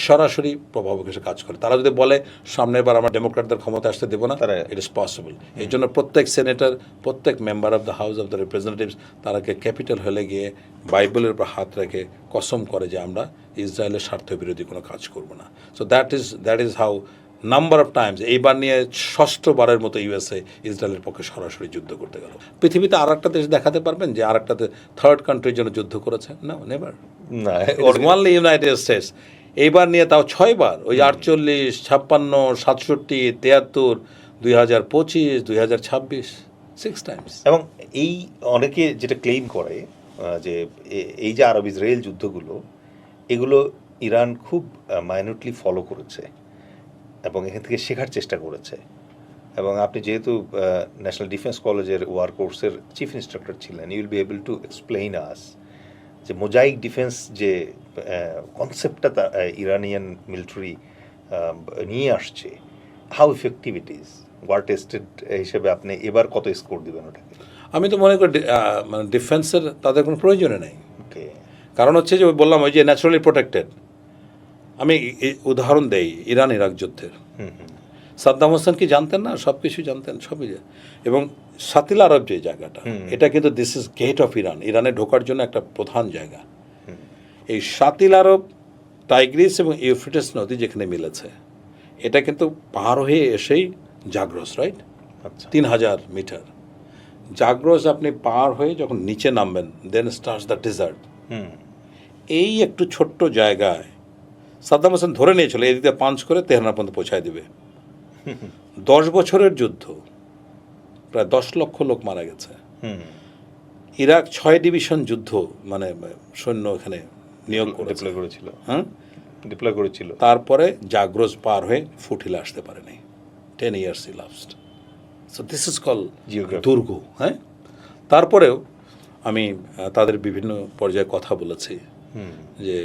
সরাসরি প্রভাব বিকাশে কাজ করে। তারা যদি বলে সামনের বার আমরা ডেমোক্র্যাটদের ক্ষমতা আসতে দেবো না, ইট ইজ পসিবল। এই জন্য প্রত্যেক সেনেটর, প্রত্যেক member of the house of the representatives, তারাকে ক্যাপিটাল হলে গিয়ে বাইবেলের উপর হাত রেখে কসম করে যে আমরা ইসরায়েলের স্বার্থ বিরোধী কোনো কাজ করব না। So that is how number of Times এইবার নিয়ে 6ষ্ঠবারের মতো ইউএসএ ইসরায়েলের পক্ষে সরাসরি যুদ্ধ করতে গেল। পৃথিবীতে আর একটা দেশ দেখাতে পারবেন যে আর একটা থার্ড কান্ট্রির জন্য যুদ্ধ করেছে? না, নেভার। Only United states. এইবার নিয়ে তাও 6বার, ওই 48, 56, 67, 73, 2025, 2026, 6 times. এবং এই অনেকে যেটা ক্লেইম করে যে এই যে আরব ইসরায়েল যুদ্ধগুলো, এগুলো ইরান খুব মাইনুটলি ফলো করেছে এবং এখান থেকে শেখার চেষ্টা করেছে। এবং আপনি যেহেতু ন্যাশনাল ডিফেন্স কলেজের ওয়ার কোর্সের চিফ ইন্সট্রাক্টর ছিলেন, you will be able to explain us যে মোজাইক ডিফেন্স যে কনসেপ্টটা ইরানিয়ান মিলিটারি নিয়ে আসছে, how effective it is, war tested হিসেবে আপনি এবার কত স্কোর দিবেন ওটাকে? আমি তো মনে করি মানে ডিফেন্সের তাদের কোনো প্রয়োজনে নেই। ওকে, কারণ হচ্ছে যে বললাম ওই যে ন্যাচারালি প্রোটেক্টেড। আমি উদাহরণ দেই ইরান ইরাক যুদ্ধের। সাদ্দাম হোসেন কি জানতেন না? সব কিছু জানতেন, সবই। এবং সাতিল আরব যে জায়গাটা, এটা কিন্তু this is gate of Iran, ইরানে ঢোকার জন্য একটা প্রধান জায়গা। এই সাতিল আরব, টাইগ্রিস এবং ইউফ্রেটিস নদী যেখানে মিলেছে, এটা কিন্তু পার হয়ে এসেই জাগ্রস, রাইট? আচ্ছা, 3000 মিটার জাগ্রস আপনি পার হয়ে যখন নিচে নামবেন, দেন স্টার্টস দ্য ডেজার্ট। এই একটু ছোট্ট জায়গায় সাদ্দাম হোসেন ধরে নিয়েছিল এদিকে পাঞ্চ করে তেহরান পর্যন্ত পৌঁছায় দিবে। 10 বছরের যুদ্ধ, প্রায় 10 লক্ষ লোক মারা গেছে। ইরাক 6 ডিভিশন যুদ্ধ মানে সৈন্য এখানে নিয়োগ ডিপ্লয় করেছিল, হ্যাঁ ডিপ্লয় করেছিল। তারপরে জাগ্রস পার হয়ে ফুটিলে আসতে পারেনি। 10 years elapsed. So this is call দুর্গ। হ্যাঁ, তারপরেও আমি তাদের বিভিন্ন পর্যায়ে কথা বলেছি যে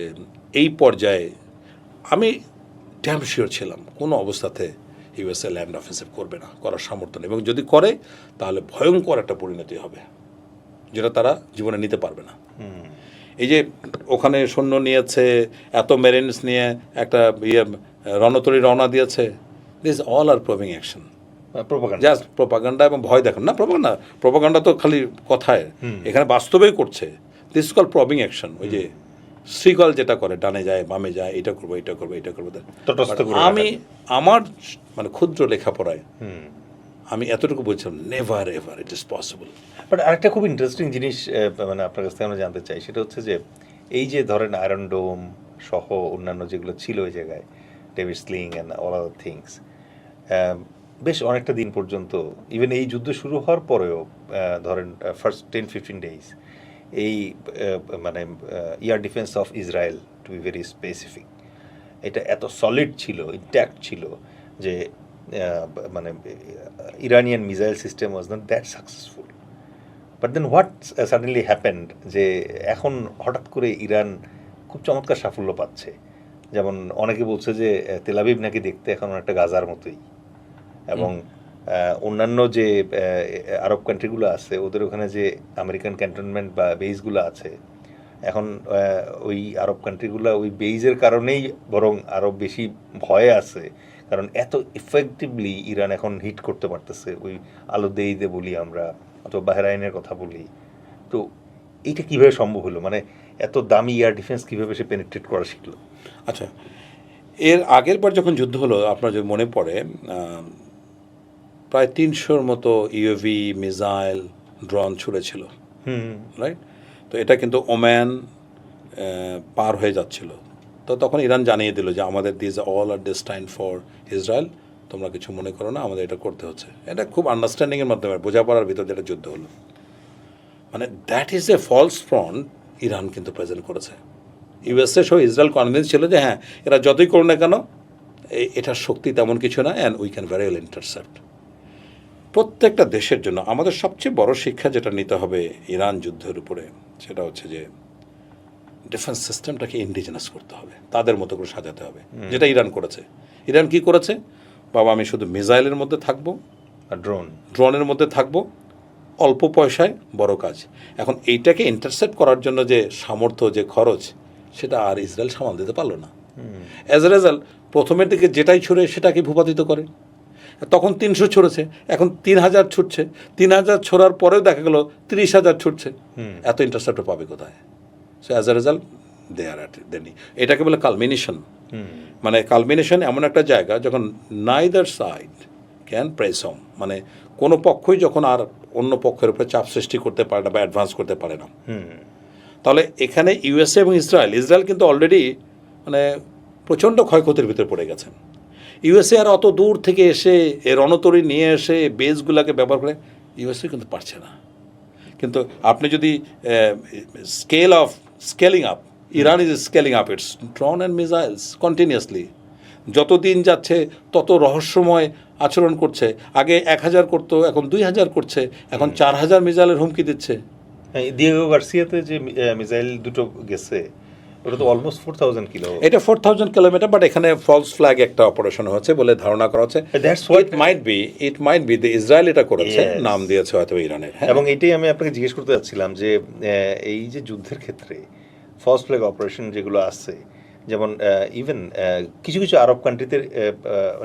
এই পর্যায়ে আমি ড্যাম শিওর ছিলাম কোনো অবস্থাতে ইউএসএ ল্যান্ড অফেন্সিভ করবে না, করার সামর্থ্য নেই, এবং যদি করে তাহলে ভয়ঙ্কর একটা পরিণতি হবে যেটা তারা জীবনে নিতে পারবে না। এই যে ওখানে সৈন্য নিয়েছে, এত মেরিনস নিয়ে একটা রণতরী রওনা দিয়েছে, this all are proving action, just propaganda এবং ভয় দেখান না। প্রোপাগান্ডা তো খালি কথায়, এখানে বাস্তবেই করছে। This call proving action. ওই যে শ্রীকল যেটা করে, ডানে যায় বামে যায়, এটা করবো এটা করবো এটা করবো। আমি আমার মানে ক্ষুদ্র লেখাপড়ায় আমি এতটুকু বলছিলাম, never ever it is possible. But আরেকটা খুব ইন্টারেস্টিং জিনিস মানে আপনার কাছ থেকে আমরা জানতে চাই, সেটা হচ্ছে যে এই যে ধরেন আয়রন ডোম সহ অন্যান্য যেগুলো ছিল ওই জায়গায়, David sling and all other things, বেশ অনেকটা দিন পর্যন্ত, ইভেন এই যুদ্ধ শুরু হওয়ার পরেও ধরেন ফার্স্ট 10-15 days এই মানে air defence of Israel, to be very specific, এটা এত সলিড ছিল, ইন্ট্যাক্ট ছিল যে মানে Iranian missile system was not that successful. But then what suddenly happened, যে এখন হঠাৎ করে ইরান খুব চমৎকার সাফল্য পাচ্ছে। যেমন অনেকে বলছে যে তেল আবিব নাকি দেখতে এখন অনেকটা গাজার মতোই, এবং অন্যান্য যে আরব কান্ট্রিগুলো আছে ওদের ওখানে যে আমেরিকান ক্যান্টনমেন্ট বা বেইসগুলো আছে, এখন ওই আরব কান্ট্রিগুলো ওই বেইজের কারণেই বরং আরও বেশি ভয়ে আছে, কারণ এত ইফেক্টিভলি ইরান এখন হিট করতে পারতেছে। ওই আলো দেইদে বলি আমরা, অথবা বাহরাইনের কথা বলি। তো এইটা কীভাবে সম্ভব হলো, মানে এত দামি এয়ার ডিফেন্স কীভাবে সে পেনিট্রেট করা শিখলো? আচ্ছা, এর আগের বার যখন যুদ্ধ হলো, আপনার যদি মনে পড়ে, প্রায় 300-র মতো ইউএভি, মিসাইল, ড্রোন ছুড়েছিল, রাইট? তো এটা কিন্তু ওম্যান পার হয়ে যাচ্ছিল। তো তখন ইরান জানিয়ে দিল যে আমাদের this all are destine for Israel, তোমরা কিছু মনে করো না, আমাদের এটা করতে হচ্ছে। এটা খুব আন্ডারস্ট্যান্ডিংয়ের মাধ্যমে, বোঝাপড়ার ভিতর যেটা যুদ্ধ হলো, মানে that is a false front Iran কিন্তু প্রেজেন্ট করেছে। ইউএসএ সহ ইসরায়েল কনভিন্স ছিল যে হ্যাঁ, এরা যতই করুন না কেন এটার শক্তি তেমন কিছু না, and we can very well intercept. প্রত্যেকটা দেশের জন্য আমাদের সবচেয়ে বড় শিক্ষা যেটা নিতে হবে ইরান যুদ্ধের উপরে, সেটা হচ্ছে যে ডিফেন্স সিস্টেমটাকে ইন্ডিজিনাস করতে হবে, তাদের মতো করে সাজাতে হবে, যেটা ইরান করেছে। ইরান কি করেছে? বাবা, আমি শুধু মিসাইলের মধ্যে থাকবো আর ড্রোনের মধ্যে থাকবো, অল্প পয়সায় বড় কাজ। এখন এইটাকে ইন্টারসেপ্ট করার জন্য যে সামর্থ্য, যে খরচ, সেটা আর ইসরায়েল সামাল দিতে পারলো না। অ্যাজ এ রেজাল্ট প্রথমের দিকে যেটাই ছুড়ে সেটাকে ভূপাতিত করে। তখন 300 ছুড়েছে, এখন 3000 ছুটছে। 3000 ছোড়ার পরেও দেখা গেল 30,000 ছুটছে। এত ইন্টারসেপ্টর পাবে কোথায়? So as a result they are দেনি। এটাকে বলে কালমিনেশন। মানে কালমিনেশন এমন একটা জায়গা যখন neither side can press home, মানে কোনো পক্ষই যখন আর অন্য পক্ষের উপরে চাপ সৃষ্টি করতে পারে না বা অ্যাডভান্স করতে পারে না। তাহলে এখানে ইউএসএ এবং ইসরায়েল কিন্তু অলরেডি মানে প্রচণ্ড ক্ষয়ক্ষতির ভিতরে পড়ে গেছে। ইউএসএ আর অত দূর থেকে এসে এর রণতরী নিয়ে এসে বেসগুলোকে ব্যবহার করে ইউএসএ কিন্তু পারছে না। কিন্তু আপনি যদি scaling up, Iran is scaling up it's drone and missiles continuously. যত দিন যাচ্ছে তত রহস্যময় আচরণ করছে। আগে 1000 করতো, এখন 2000 করছে, এখন 4000 মিসাইলের হুমকি দিচ্ছে। দিয়েগো গার্সিয়াতে যে মিসাইল দুটো গেছে ওটা তো অলমোস্ট 4000 কিলো। এটা 4000 কিলোমিটার, বাট এখানে ফলস ফ্ল্যাগ একটা অপারেশন হচ্ছে বলে ধারণা করা হচ্ছে। ইট মাইট বি ইসরায়েল এটা করেছে, নাম দিয়েছে হয়তো ইরানের। এবং এটাই আমি আপনাকে জিজ্ঞেস করতে যাচ্ছিলাম যে এই যে যুদ্ধের ক্ষেত্রে ফলস ফ্ল্যাগ অপারেশন যেগুলো আছে, যেমন ইভেন কিছু কিছু আরব কান্ট্রিতে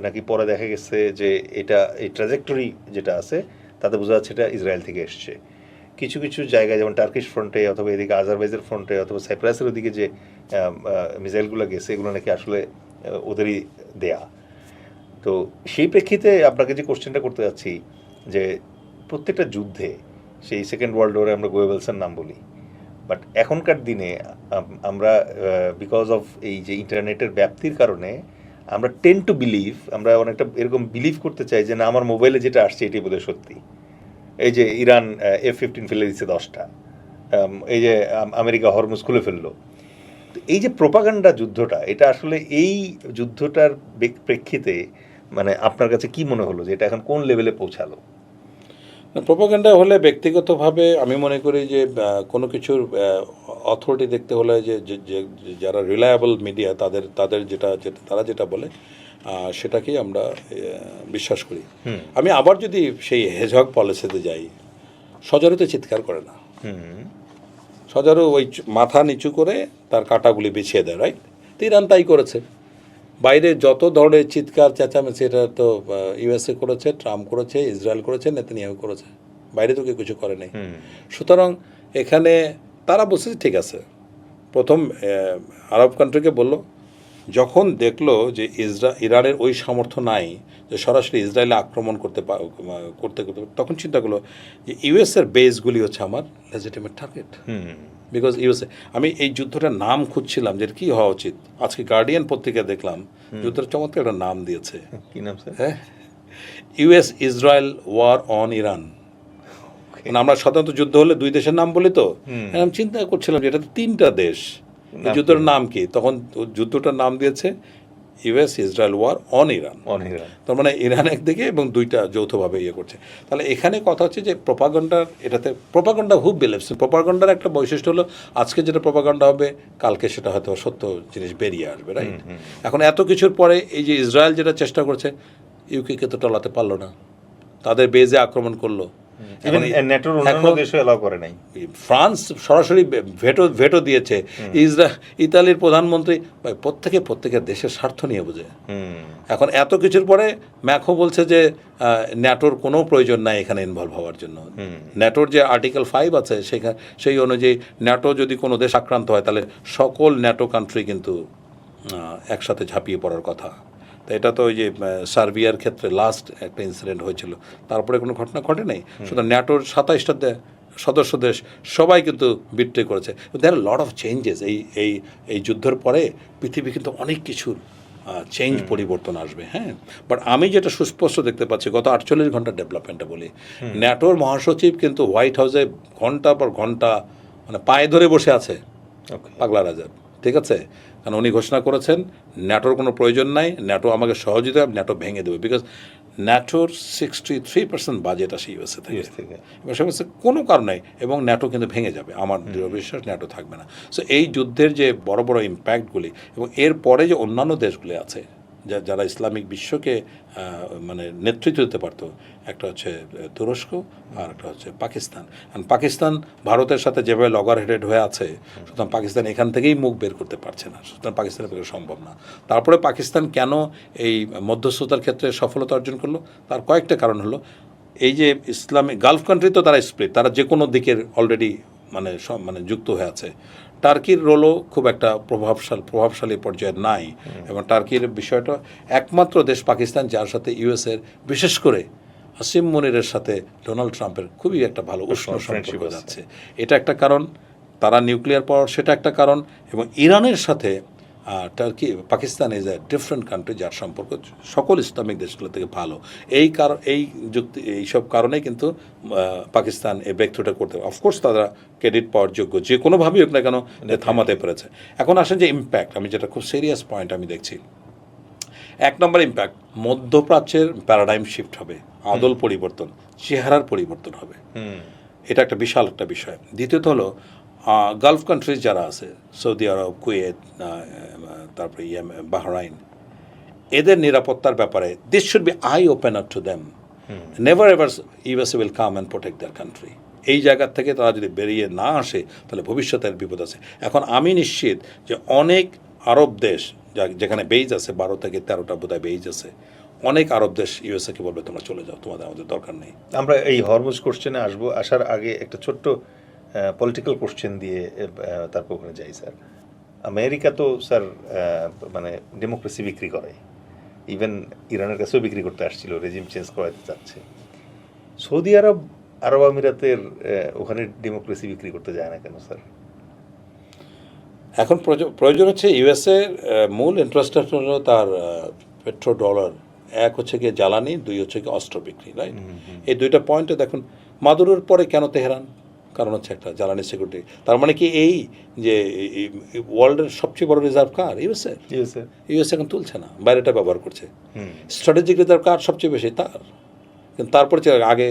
নাকি পরে দেখা গেছে যে এটা এই ট্র্যাজেক্টরি যেটা আছে তাতে বোঝা যাচ্ছে এটা ইসরায়েল থেকে এসছে। কিছু কিছু জায়গায় যেমন টার্কিশ ফ্রন্টে অথবা এদিকে আজারবাইজের ফ্রন্টে অথবা সাইপ্রাসের ওদিকে যে মিসাইলগুলো গেছে এগুলো নাকি আসলে ওদেরই দেয়া। তো সেই প্রেক্ষিতে আপনাকে যে কোশ্চেনটা করতে যাচ্ছি যে প্রত্যেকটা যুদ্ধে, সেই সেকেন্ড ওয়ার্ল্ড ওয়ারে আমরা গোয়েবেলসের নাম বলি, বাট এখনকার দিনে আমরা বিকজ অফ এই যে ইন্টারনেটের ব্যাপ্তির কারণে আমরা টেন্ড টু বিলিভ, আমরা অনেকটা এরকম বিলিভ করতে চাই যে না আমার মোবাইলে যেটা আসছে এটাই বোধহয় সত্যি। এই যে ইরান F-15 ফেলে দিচ্ছে 10টা, এই যে আমেরিকা হরমুজ খুলে ফেললো। তো এই যে প্রোপাগান্ডা যুদ্ধটা, এটা আসলে এই যুদ্ধটার প্রেক্ষিতে মানে আপনার কাছে কি মনে হলো যে এটা এখন কোন লেভেলে পৌঁছালো? প্রোপাগান্ডা হলে ব্যক্তিগতভাবে আমি মনে করি যে কোনো কিছুর অথরিটি দেখতে হলে যে যারা রিলায়েবল মিডিয়া তাদের তারা যেটা বলে সেটাকেই আমরা বিশ্বাস করি। আমি আবার যদি সেই হেজহগ পলিসিতে যাই, সজারুতে চিৎকার করে না, সজারু ওই মাথা নিচু করে তার কাঁটাগুলি বিছিয়ে দেয়, রাইট? তো ইরান তাই করেছে। বাইরে যত ধরনের চিৎকার চেঁচামেচি, এটা তো ইউএসএ করেছে, ট্রাম্প করেছে, ইসরায়েল করেছে, নেতানিয়াহু করেছে, বাইরে তো কেউ কিছু করে নাই। সুতরাং এখানে তারা বলছে ঠিক আছে। প্রথম আরব কান্ট্রিকে বলল, যখন দেখলো যে ইরানের ওই সামর্থ্য নাই যে সরাসরি ইসরায়েলে আক্রমণ করতে তখন চিন্তা করলো যে ইউএসএর বেসগুলি হচ্ছে আমার লেজিটিমেট টার্গেট। বিকজ ইউএসএ, আমি এই যুদ্ধটার নাম খুঁজছিলাম যে কী হওয়া উচিত। আজকে গার্ডিয়ান পত্রিকা দেখলাম যুদ্ধের চমৎকার একটা নাম দিয়েছে। কি নাম স্যার? হ্যাঁ, US Israel war on Iran. মানে আমরা সাধারণত যুদ্ধ হলে দুই দেশের নাম বলি, তো আমি চিন্তা করছিলাম যে এটা তো 3টা দেশ, যুদ্ধের নাম কি? তখন যুদ্ধটার নাম দিয়েছে US Israel war on Iran. তার মানে ইরান একদিকে এবং 2টা যৌথভাবে ইয়ে করছে। তাহলে এখানে কথা হচ্ছে যে প্রোপাগান্ডার, এটাতে প্রোপাগান্ডা হু বিলিভস। প্রোপাগান্ডার একটা বৈশিষ্ট্য হলো আজকে যেটা প্রোপাগান্ডা হবে কালকে সেটা হয়তো সত্য জিনিস বেরিয়ে আসবে, রাইট? এখন এত কিছুর পরে এই যে ইসরায়েল যেটা চেষ্টা করছে, ইউকেকে তো টলাতে পারলো না, তাদের বেজে আক্রমণ করলো। ফ্রান্স সরাসরি ভেটো দিয়েছে। ইতালির প্রধানমন্ত্রী, প্রত্যেকের দেশের স্বার্থ নিয়ে বোঝে। এখন এত কিছুর পরে ম্যাকো বলছে যে ন্যাটোর কোনো প্রয়োজন নাই এখানে ইনভলভ হওয়ার জন্য। ন্যাটোর যে আর্টিকেল 5 আছে সেই অনুযায়ী ন্যাটো যদি কোনো দেশ আক্রান্ত হয় তাহলে সকল ন্যাটো কান্ট্রি কিন্তু একসাথে ঝাঁপিয়ে পড়ার কথা। তো এটা তো ওই যে সার্বিয়ার ক্ষেত্রে লাস্ট একটা ইনসিডেন্ট হয়েছিল, তারপরে কোনো ঘটনা ঘটে নাই। সুতরাং ন্যাটোর 27টা সদস্য দেশ সবাই কিন্তু বিট্রে করেছে। দেয়ার আর লট অফ চেঞ্জেস। এই যুদ্ধের পরে পৃথিবী কিন্তু অনেক কিছুর চেঞ্জ পরিবর্তন আসবে। হ্যাঁ, বাট আমি যেটা সুস্পষ্ট দেখতে পাচ্ছি গত 48 ঘন্টার ডেভেলপমেন্টটা বলি, ন্যাটোর মহাসচিব কিন্তু হোয়াইট হাউসে ঘন্টা পর ঘন্টা মানে পায়ে ধরে বসে আছে, পাগলা রাজা। ঠিক আছে, কারণ উনি ঘোষণা করেছেন ন্যাটোর কোনো প্রয়োজন নাই, ন্যাটো আমাকে সহযোগিতা, ন্যাটো ভেঙে দেবে। বিকজ ন্যাটোর 63% বাজেট আসে ইউএসএ থেকে, এবার সে বলছে কোনো কারণ নেই এবং ন্যাটো কিন্তু ভেঙে যাবে, আমার দৃঢ় বিশ্বাস ন্যাটো থাকবে না। সো এই যুদ্ধের যে বড় বড় ইম্প্যাক্টগুলি এবং এর পরে যে অন্যান্য দেশগুলি আছে যারা ইসলামিক বিশ্বকে মানে নেতৃত্ব দিতে পারতো, একটা হচ্ছে তুরস্ক আর একটা হচ্ছে পাকিস্তান। আর পাকিস্তান ভারতের সাথে যেভাবে লগার হেডেড হয়ে আছে, সুতরাং পাকিস্তান এখান থেকেই মুখ বের করতে পারছে না, সুতরাং পাকিস্তানের পক্ষে সম্ভব না। তারপরে পাকিস্তান কেন এই মধ্যস্থতার ক্ষেত্রে সফলতা অর্জন করলো, তার কয়েকটা কারণ হলো এই যে ইসলামিক গালফ কান্ট্রি তো তারা স্প্লিট, তারা যে কোনো দিকের অলরেডি মানে যুক্ত হয়ে আছে। টার্কির রোলও খুব একটা প্রভাবশালী পর্যায়ে নাই, এবং টার্কির বিষয়টা একমাত্র দেশ পাকিস্তান যার সাথে ইউএসএর বিশেষ করে আসিম মুনিরের সাথে ডোনাল্ড ট্রাম্পের খুবই একটা ভালো উষ্ণ সম্পর্ক যাচ্ছে। এটা একটা কারণ, তারা নিউক্লিয়ার পাওয়ার, সেটা একটা কারণ, এবং ইরানের সাথে turkey Pakistan is a different country, যার সম্পর্ক সকল ইসলামিক দেশগুলো থেকে ভালো। এইসব কারণে কিন্তু পাকিস্তান এই ব্রেকথ্রুটা করতে পারে। অফকোর্স তারা ক্রেডিট পাওয়ার যোগ্য, যে কোনোভাবেই হোক না কেন থামাতে পেরেছে। এখন আসেন যে ইম্প্যাক্ট, আমি যেটা খুব সিরিয়াস পয়েন্ট আমি দেখছি, এক নম্বর ইম্প্যাক্ট, মধ্যপ্রাচ্যের প্যারাডাইম শিফট হবে, আদল পরিবর্তন, চেহারার পরিবর্তন হবে। এটা একটা বিশাল একটা বিষয়। দ্বিতীয়ত হলো গালফ কান্ট্রিজ যারা আছে, সৌদি আরব, কুয়েত, তারপরে বাহরাইন, এদের নিরাপত্তার ব্যাপারে this should be eye opener to them. Never ever USA will come and protect their country. এই জায়গার থেকে তারা যদি বেরিয়ে না আসে তাহলে ভবিষ্যতের বিপদ আছে। এখন আমি নিশ্চিত যে অনেক আরব দেশ যেখানে বেইজ আছে, 12 থেকে 13টা বোধহয় বেইজ আছে, অনেক আরব দেশ ইউএসএকে বলবে তোমরা চলে যাও, তোমাদের আমাদের দরকার নেই। আমরা এই হরমুজ কোশ্চেনে আসবো, আসার আগে একটা ছোট্ট পলিটিক্যাল কোশ্চেন দিয়ে তারপর ওখানে যাই। স্যার, আমেরিকা তো স্যার মানে ডেমোক্রেসি বিক্রি করে, ইভেন ইরানের কাছেও বিক্রি করতে আসছিল, রেজিম চেঞ্জ করাতে চাচ্ছে। সৌদি আরব, আরব আমিরাতের ওখানে ডেমোক্রেসি বিক্রি করতে যায় না কেন স্যার? এখন প্রয়োজন হচ্ছে ইউএসএ মূল ইন্টারেস্টটা হলো তার পেট্রো ডলার। এক হচ্ছে গিয়ে জ্বালানি, দুই হচ্ছে গিয়ে অস্ত্র বিক্রি, রাইট? এই দুইটা পয়েন্টে দেখুন মাদুরোর পরে কেন তেহরান? কারণ হচ্ছে একটা জ্বালানি সিকিউরিটি। তার মানে কি এই যে ওয়ার্ল্ডের সবচেয়ে বড় রিজার্ভ কার? ইউএসএ এখন তুলছে না, বাইরেটা ব্যবহার করছে। স্ট্র্যাটেজিক রিজার্ভ কার সবচেয়ে বেশি? তার। কিন্তু তারপরে আগে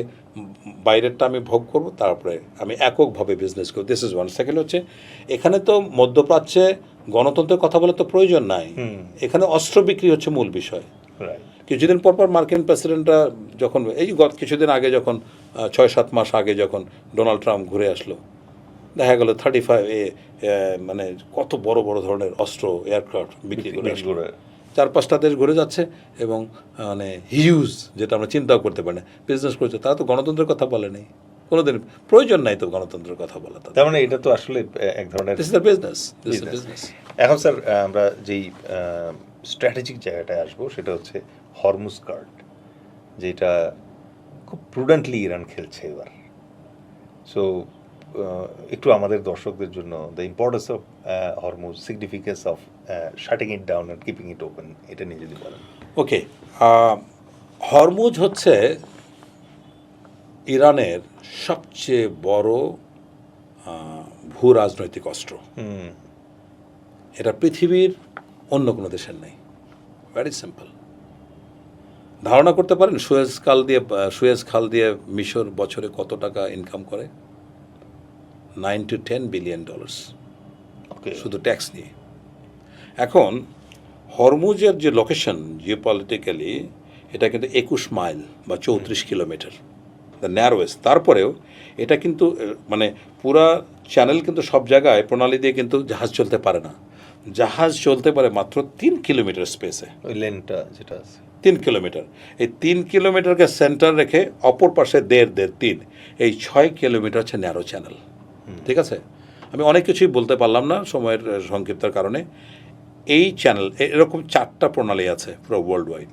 বাইরেরটা আমি ভোগ করব, তারপরে আমি এককভাবে বিজনেস করব। This is one. সেকেন্ড হচ্ছে এখানে তো মধ্যপ্রাচ্যে গণতন্ত্রের কথা বলে তো প্রয়োজন নাই, এখানে অস্ত্র বিক্রি হচ্ছে মূল বিষয়। কিছুদিন পর মার্কিন প্রেসিডেন্টরা যখন এই কিছুদিন আগে যখন 6-7 মাস আগে যখন ডোনাল্ড ট্রাম্প ঘুরে আসলো, দেখা গেল 35 মানে কত বড় বড় ধরনের অস্ত্র, এয়ারক্রাফট বিক্রি করে 4-5টা দেশ ঘুরে যাচ্ছে এবং মানে হিউজ, যেটা আমরা চিন্তাও করতে পারি না, বিজনেস করছে। তারা তো গণতন্ত্রের কথা বলে নেই কোনোদিন, প্রয়োজন নাই তো গণতন্ত্রের কথা বলা। তার মানে এটা তো আসলে এক ধরনের বিজনেস। এখন স্যার আমরা যেই স্ট্র্যাটেজিক জায়গাটায় আসবো সেটা হচ্ছে হরমুজ কার্ড, যেটা খুব প্রুডেন্টলি ইরান খেলছে এবার। সো একটু আমাদের দর্শকদের জন্য the importance of Hormuz, significance of shirting it down and keeping it open, এটা নিয়ে যদি বলেন। ওকে, হরমুজ হচ্ছে ইরানের সবচেয়ে বড় ভূ রাজনৈতিক অস্ত্র। এটা পৃথিবীর অন্য কোনো দেশের নেই। Very simple. ধারণা করতে পারেন সুয়েজ খাল দিয়ে মিশর বছরে কত টাকা ইনকাম করে? $9 to 10 billion শুধু ট্যাক্স নিয়ে। এখন হরমুজের যে লোকেশন জিওপলিটিক্যালি, এটা কিন্তু 21 মাইল বা 34 কিলোমিটার, দ্য ন্যারোয়েস্ট। তারপরেও এটা কিন্তু মানে পুরা চ্যানেল কিন্তু সব জায়গায় প্রণালী দিয়ে কিন্তু জাহাজ চলতে পারে না। জাহাজ চলতে পারে মাত্র 3 কিলোমিটার স্পেসে, ওই লেনটা যেটা আছে 3 কিলোমিটার। এই 3 কিলোমিটারকে সেন্টার রেখে অপর পাশে 1.5-3, এই 6 কিলোমিটার হচ্ছে ন্যারো চ্যানেল। ঠিক আছে, আমি অনেক কিছুই বলতে পারলাম না সময়ের সংক্ষিপ্তার কারণে। এই চ্যানেল এরকম 4টা প্রণালী আছে পুরো ওয়ার্ল্ড ওয়াইড।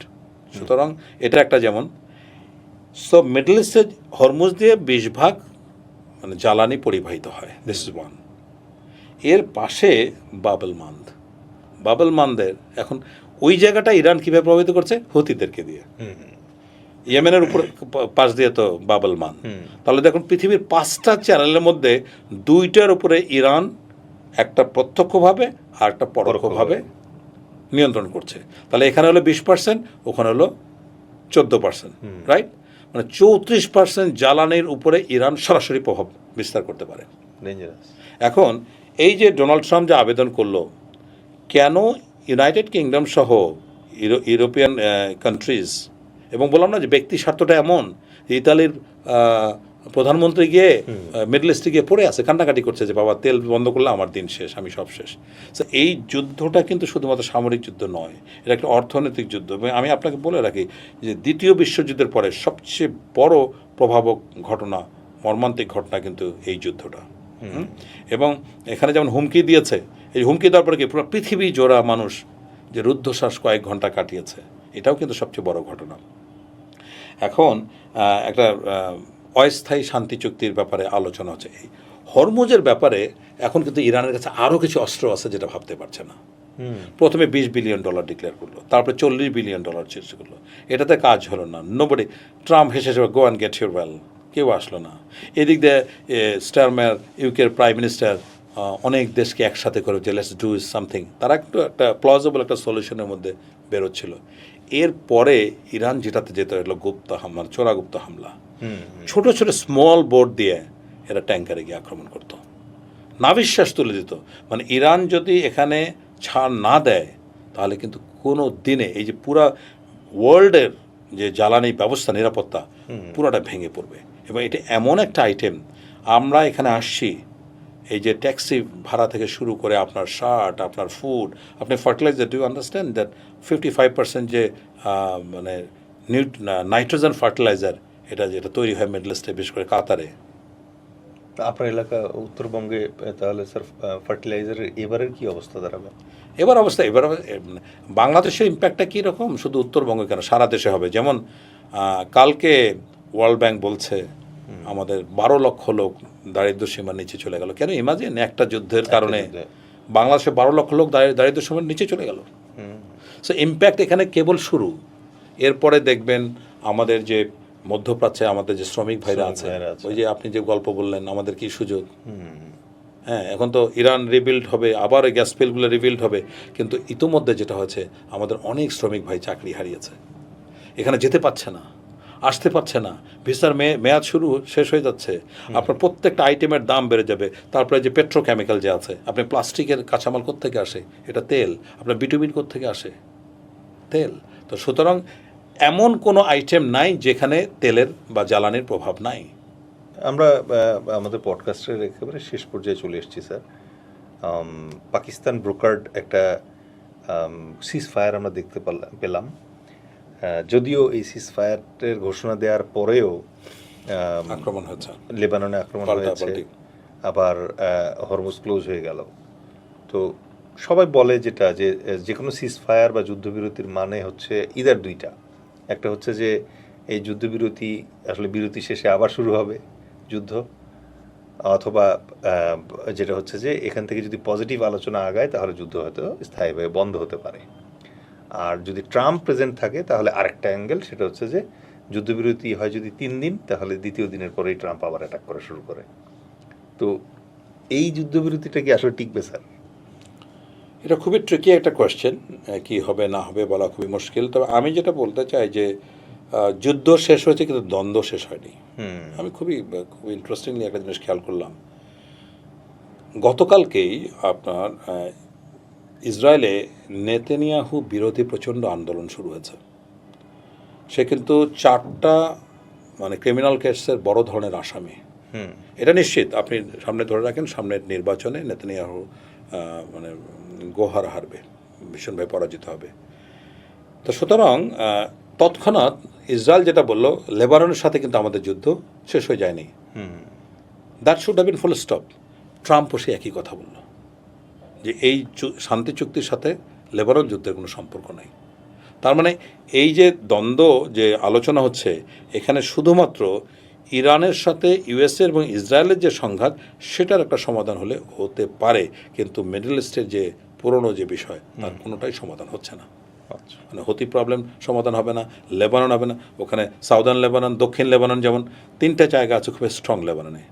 সুতরাং এটা একটা যেমন। সো মিডল ইস্টে হরমুজ দিয়ে 20% মানে জ্বালানি পরিবাহিত হয়। This is one. এর পাশে বাবেল মান্দের এখন ওই জায়গাটা ইরান কীভাবে প্রভাবিত করছে? হুতিদেরকে দিয়ে। ইয়েমেনের উপর পাশ দিয়ে তো বাবেল মান। তাহলে দেখুন পৃথিবীর 5টা চ্যানেলের মধ্যে 2টার উপরে ইরান একটা প্রত্যক্ষভাবে আর একটা পরোক্ষভাবে নিয়ন্ত্রণ করছে। তাহলে এখানে হলো 20%, ওখানে হলো 14%, রাইট? মানে 34% জ্বালানির উপরে ইরান সরাসরি প্রভাব বিস্তার করতে পারে। এখন এই যে ডোনাল্ড ট্রাম্প যে আবেদন করলো, কেন ইউনাইটেড কিংডম সহ ইউরোপিয়ান কান্ট্রিজ, এবং বললাম না যে ব্যক্তি স্বার্থটা এমন, ইতালির প্রধানমন্ত্রী গিয়ে মিডল ইস্টে গিয়ে পড়ে আছে, কান্নাকাটি করছে যে বাবা তেল বন্ধ করলে আমার দিন শেষ, আমি সব শেষ। তো এই যুদ্ধটা কিন্তু শুধুমাত্র সামরিক যুদ্ধ নয়, এটা একটা অর্থনৈতিক যুদ্ধ। আমি আপনাকে বলে রাখি যে দ্বিতীয় বিশ্বযুদ্ধের পরে সবচেয়ে বড় প্রভাবক ঘটনা, মর্মান্তিক ঘটনা কিন্তু এই যুদ্ধটা। এবং এখানে যেমন হুমকি দিয়েছে, এই হুমকি দেওয়ার পরে কি পুরো পৃথিবী জোড়া মানুষ যে রুদ্ধশ্বাস কয়েক ঘন্টা কাটিয়েছে, এটাও কিন্তু সবচেয়ে বড় ঘটনা। এখন একটা অস্থায়ী শান্তি চুক্তির ব্যাপারে আলোচনা হচ্ছে। এই হরমুজের ব্যাপারে এখন কিন্তু ইরানের কাছে আরও কিছু অস্ত্র আছে যেটা ভাবতে পারছে না। প্রথমে $20 বিলিয়ন ডিক্লেয়ার করলো, তারপরে $40 বিলিয়ন চেষ্টা করলো, এটাতে কাজ হলো না। নোবডি, ট্রাম্প হেসে go and get your well, কেউ আসলো না। এদিক দিয়ে স্টারমার ইউকের প্রাইম মিনিস্টার অনেক দেশকে একসাথে করে যে লেটস ডু সামথিং, তারা একটা প্লজিবল একটা সলিউশনের মধ্যে বেরোচ্ছিল। এরপরে ইরান যেটাতে যেতে হলো গুপ্ত হামলা, চোরাগুপ্ত হামলা, ছোট ছোট স্মল বোট দিয়ে এরা ট্যাঙ্কারে গিয়ে আক্রমণ করতো, নাভিশ্বাস তুলে দিত। মানে ইরান যদি এখানে ছাড় না দেয় তাহলে কিন্তু কোনো দিনে এই যে পুরা ওয়ার্ল্ডের যে জ্বালানি ব্যবস্থা, নিরাপত্তা পুরোটা ভেঙে পড়বে। এবং এটা এমন একটা আইটেম, আমরা এখানে আসছি, এই যে ট্যাক্সি ভাড়া থেকে শুরু করে আপনার শার্ট, আপনার ফুড, আপনি fertiliser, do you understand that 55% যে মানে নাইট্রোজেন ফার্টিলাইজার এটা যেটা তৈরি হয় মিডল ইস্টে, বিশেষ করে কাতারে। আপনার এলাকা উত্তরবঙ্গে তাহলে স্যার ফার্টিলাইজারের এবারের কি অবস্থা দাঁড়াবে? এবার বাংলাদেশের ইম্প্যাক্টটা কীরকম, শুধু উত্তরবঙ্গে কেন, সারা দেশে হবে। যেমন কালকে ওয়ার্ল্ড ব্যাংক বলছে আমাদের 12 লক্ষ লোক দারিদ্র্য সীমার নিচে চলে গেল। কেন? ইমাজিন, একটা যুদ্ধের কারণে বাংলাদেশে 12 লক্ষ লোক দারিদ্র্য সীমার নিচে চলে গেল। সো ইম্প্যাক্ট এখানে কেবল শুরু। এরপরে দেখবেন আমাদের যে মধ্যপ্রাচ্যে আমাদের যে শ্রমিক ভাইরা আছে, ওই যে আপনি যে গল্প বললেন, আমাদের কি সুযোগ। হ্যাঁ, এখন তো ইরান রিবিল্ড হবে, আবার ওই গ্যাস ফিল্ডগুলো রিবিল্ড হবে, কিন্তু ইতিমধ্যে যেটা হয়েছে আমাদের অনেক শ্রমিক ভাই চাকরি হারিয়েছে, এখানে যেতে পারছে না, আসতে পারছে না, ভিসার মেয়াদ শেষ হয়ে যাচ্ছে, আপনার প্রত্যেকটা আইটেমের দাম বেড়ে যাবে। তারপরে যে পেট্রোকেমিক্যাল যে আছে, আপনি প্লাস্টিকের কাঁচামাল কোত্থেকে আসে, এটা তেল, আপনার বিটুমিন কোত্থেকে আসে, তেল। তো সুতরাং এমন কোনো আইটেম নাই যেখানে তেলের বা জ্বালানির প্রভাব নাই। আমরা আমাদের পডকাস্টের একেবারে শেষ পর্যায়ে চলে এসেছি স্যার। পাকিস্তান ব্রোকার্ড একটা সিজ ফায়ার আমরা দেখতে পেলাম, যদিও এই সিজ ফায়ারের ঘোষণা দেওয়ার পরেও আক্রমণ হচ্ছে, লেবাননে আক্রমণ হয়েছে, আবার হরমুজ ক্লোজ হয়ে গেল। তো সবাই বলে যেটা যে কোনো সিজ ফায়ার বা যুদ্ধবিরতির মানে হচ্ছে ইদার দুইটা, একটা হচ্ছে যে এই যুদ্ধবিরতি আসলে বিরতি শেষে আবার শুরু হবে যুদ্ধ, অথবা যেটা হচ্ছে যে এখান থেকে যদি পজিটিভ আলোচনা আগায় তাহলে যুদ্ধ হয়তো স্থায়ীভাবে বন্ধ হতে পারে। আর যদি ট্রাম্প প্রেজেন্ট থাকে তাহলে আরেকটা অ্যাঙ্গেল, সেটা হচ্ছে যে যুদ্ধবিরতি হয় যদি 3 দিন, তাহলে দ্বিতীয় দিনের পরেই ট্রাম্প আবার অ্যাটাক করা শুরু করে। তো এই যুদ্ধবিরতিটা কি আসলে টিকবে স্যার? এটা খুবই ট্রিকি একটা কোয়েশ্চেন, কি হবে না হবে বলা খুবই মুশকিল। তবে আমি যেটা বলতে চাই যে যুদ্ধ শেষ হয়েছে কিন্তু দ্বন্দ্ব শেষ হয়নি। আমি খুবই ইন্টারেস্টিংলি একটা জিনিস খেয়াল করলাম, গতকালকেই আপনার ইসরায়েলে নেতানিয়াহু বিরোধী প্রচণ্ড আন্দোলন শুরু হয়েছে। সে কিন্তু 4টা মানে ক্রিমিনাল কেসের বড় ধরনের আসামি, এটা নিশ্চিত। আপনি সামনে ধরে রাখেন, সামনের নির্বাচনে নেতানিয়াহু মানে গোহার হারবে, ভীষণভাবে পরাজিত হবে। তো সুতরাং তৎক্ষণাৎ ইসরায়েল যেটা বলল, লেবাননের সাথে কিন্তু আমাদের যুদ্ধ শেষ হয়ে যায়নি, that should have been full stop. ট্রাম্পও সে একই কথা বলল যে এই শান্তি চুক্তির সাথে লেবানন যুদ্ধের কোনো সম্পর্ক নাই। তার মানে এই যে দ্বন্দ্ব যে আলোচনা হচ্ছে, এখানে শুধুমাত্র ইরানের সাথে ইউএসএ এবং ইসরায়েলের যে সংঘাত, সেটার একটা সমাধান হতে পারে, কিন্তু মিডল ইস্টের যে পুরনো যে বিষয়, তার কোনোটাই সমাধান হচ্ছে না। মানে হতি প্রবলেম সমাধান হবে না, লেবানন হবে না। ওখানে সাউদার্ন লেবানন, দক্ষিণ লেবানন, যেমন 3টা জায়গা আছে খুবই স্ট্রং লেবাননে।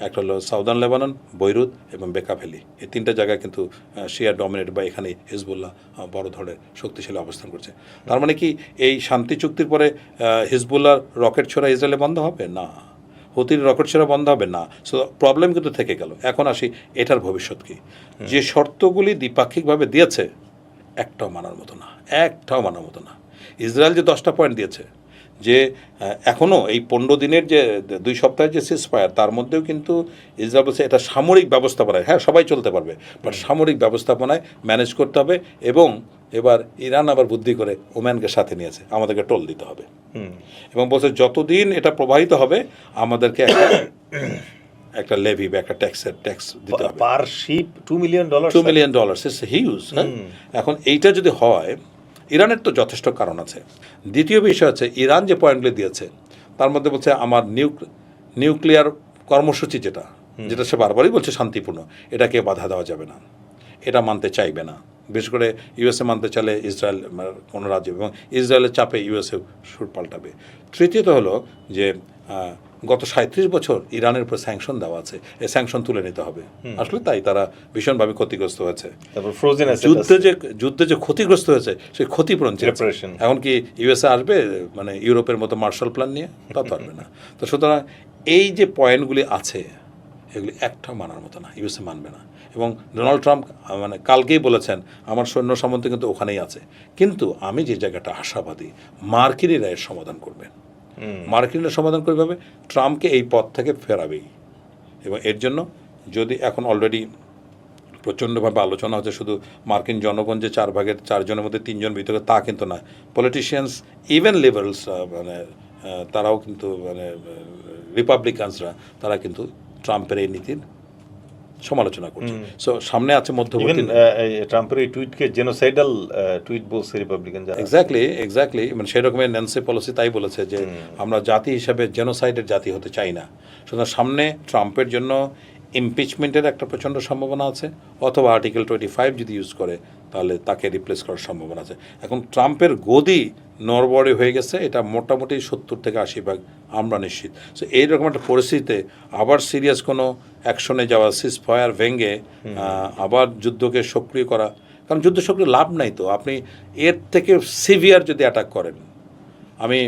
একটা হলো সাউদার্ন লেবানন, বৈরুত এবং বেকা ভ্যালি। এই 3টা জায়গায় কিন্তু শিয়া ডমিনেট বা এখানে হিজবুল্লাহ বড় ধরনের শক্তিশালী অবস্থান করছে। তার মানে কি এই শান্তি চুক্তির পরে হিজবুল্লাহর রকেট ছোড়া ইসরায়েলে বন্ধ হবে না, হুতির রকেট ছোড়া বন্ধ হবে না। সো প্রবলেম কিন্তু থেকে গেল। এখন আসি এটার ভবিষ্যৎ কী। যে শর্তগুলি দ্বিপাক্ষিকভাবে দিয়েছে একটাও মানার মতো না, একটাও মানার মতো না। ইসরায়েল যে 10টা পয়েন্ট দিয়েছে, যে এখনও এই 15 দিনের যে 2 সপ্তাহের যে সিজফায়ার, তার মধ্যেও কিন্তু ইসরায়েল বলছে এটা সামরিক ব্যবস্থাপনায়, হ্যাঁ সবাই চলতে পারবে, বাট সামরিক ব্যবস্থাপনায় ম্যানেজ করতে হবে। এবং এবার ইরান আবার বুদ্ধি করে ওম্যানকে সাথে নিয়েছে, আমাদেরকে টোল দিতে হবে। এবং বলছে যতদিন এটা প্রবাহিত হবে আমাদেরকে একটা লেভি বা একটা ট্যাক্স দিতে হবে। Per ship $2 million, $2 million, it's huge. এখন এইটা যদি হয়, ইরানের তো যথেষ্ট কারণ আছে। দ্বিতীয় বিষয় হচ্ছে ইরান যে পয়েন্টগুলি দিয়েছে, তার মধ্যে বলছে আমার নিউক্লিয়ার কর্মসূচি যেটা সে বারবারই বলছে শান্তিপূর্ণ, এটাকে বাধা দেওয়া যাবে না, এটা মানতে চাইবে না। বিশেষ করে ইউএসএ মানতে চাইলে ইসরায়েল কোনো রাজ্য, এবং ইসরায়েলের চাপে ইউএসএ সুর পাল্টাবে। তৃতীয়ত হলো যে গত 37 বছর ইরানের উপর স্যাংশন দেওয়া আছে, এই স্যাংশন তুলে নিতে হবে। আসলে তাই তারা ভীষণভাবে ক্ষতিগ্রস্ত হয়েছে। তারপর ফ্রোজেন যুদ্ধে যে ক্ষতিগ্রস্ত হয়েছে সেই ক্ষতিপূরণ চেয়েছে। এখন কি ইউএসএ আসবে মানে ইউরোপের মতো মার্শাল প্ল্যান নিয়ে? তা পারবে না। তো সুতরাং এই যে পয়েন্টগুলি আছে এগুলি একটা মানার মতো না, ইউএসএ মানবে না। এবং ডোনাল্ড ট্রাম্প মানে কালকেই বলেছেন আমার সৈন্য সামন্ত কিন্তু ওখানেই আছে। কিন্তু আমি যে জায়গাটা আশাবাদী, মার্কিনিরা এর সমাধান করবেন। মার্কিনিরা সমাধান করবে ভাবে ট্রাম্পকে এই পথ থেকে ফেরাবেই। এবং এর জন্য যদি এখন অলরেডি প্রচণ্ডভাবে আলোচনা হচ্ছে, শুধু মার্কিন জনগণ যে 4 ভাগের 4 জনের মধ্যে 3 জন বিতর্কে তা কিন্তু না, পলিটিশিয়ানস ইভেন লিবারেলস মানে তারাও কিন্তু মানে রিপাবলিকানসরা তারা কিন্তু ট্রাম্পের এই নীতির সমালোচনা করছে। সো সামনে আছে মধ্যবর্তী। ট্রাম্পের এই টুইটকে জেনোসাইডাল টুইট বলছে রিপাবলিকান যারা। এক্স্যাক্টলি মানে সেই রকমের ন্যান্সি পলিসি তাই বলেছে যে আমরা জাতি হিসাবে জেনোসাইডের জাতি হতে চাই না। সুতরাং সামনে ট্রাম্পের জন্য ইমপিচমেন্টের একটা প্রচণ্ড সম্ভাবনা আছে, অথবা আর্টিকেল 25 যদি ইউজ করে তাহলে তাকে রিপ্লেস করার সম্ভাবনা আছে। এখন ট্রাম্পের গদি নড়বড়ে হয়ে গেছে, এটা মোটামুটি 70 থেকে 80% আমরা নিশ্চিত। সো এইরকম একটা পরিস্থিতিতে আবার সিরিয়াস কোনো অ্যাকশনে যাওয়া, সিজ ফায়ার ভেঙে আবার যুদ্ধকে সক্রিয় করা, কারণ যুদ্ধ সক্রিয় লাভ নাই তো। আপনি এর থেকে সিভিয়ার যদি অ্যাটাক করেন, আমি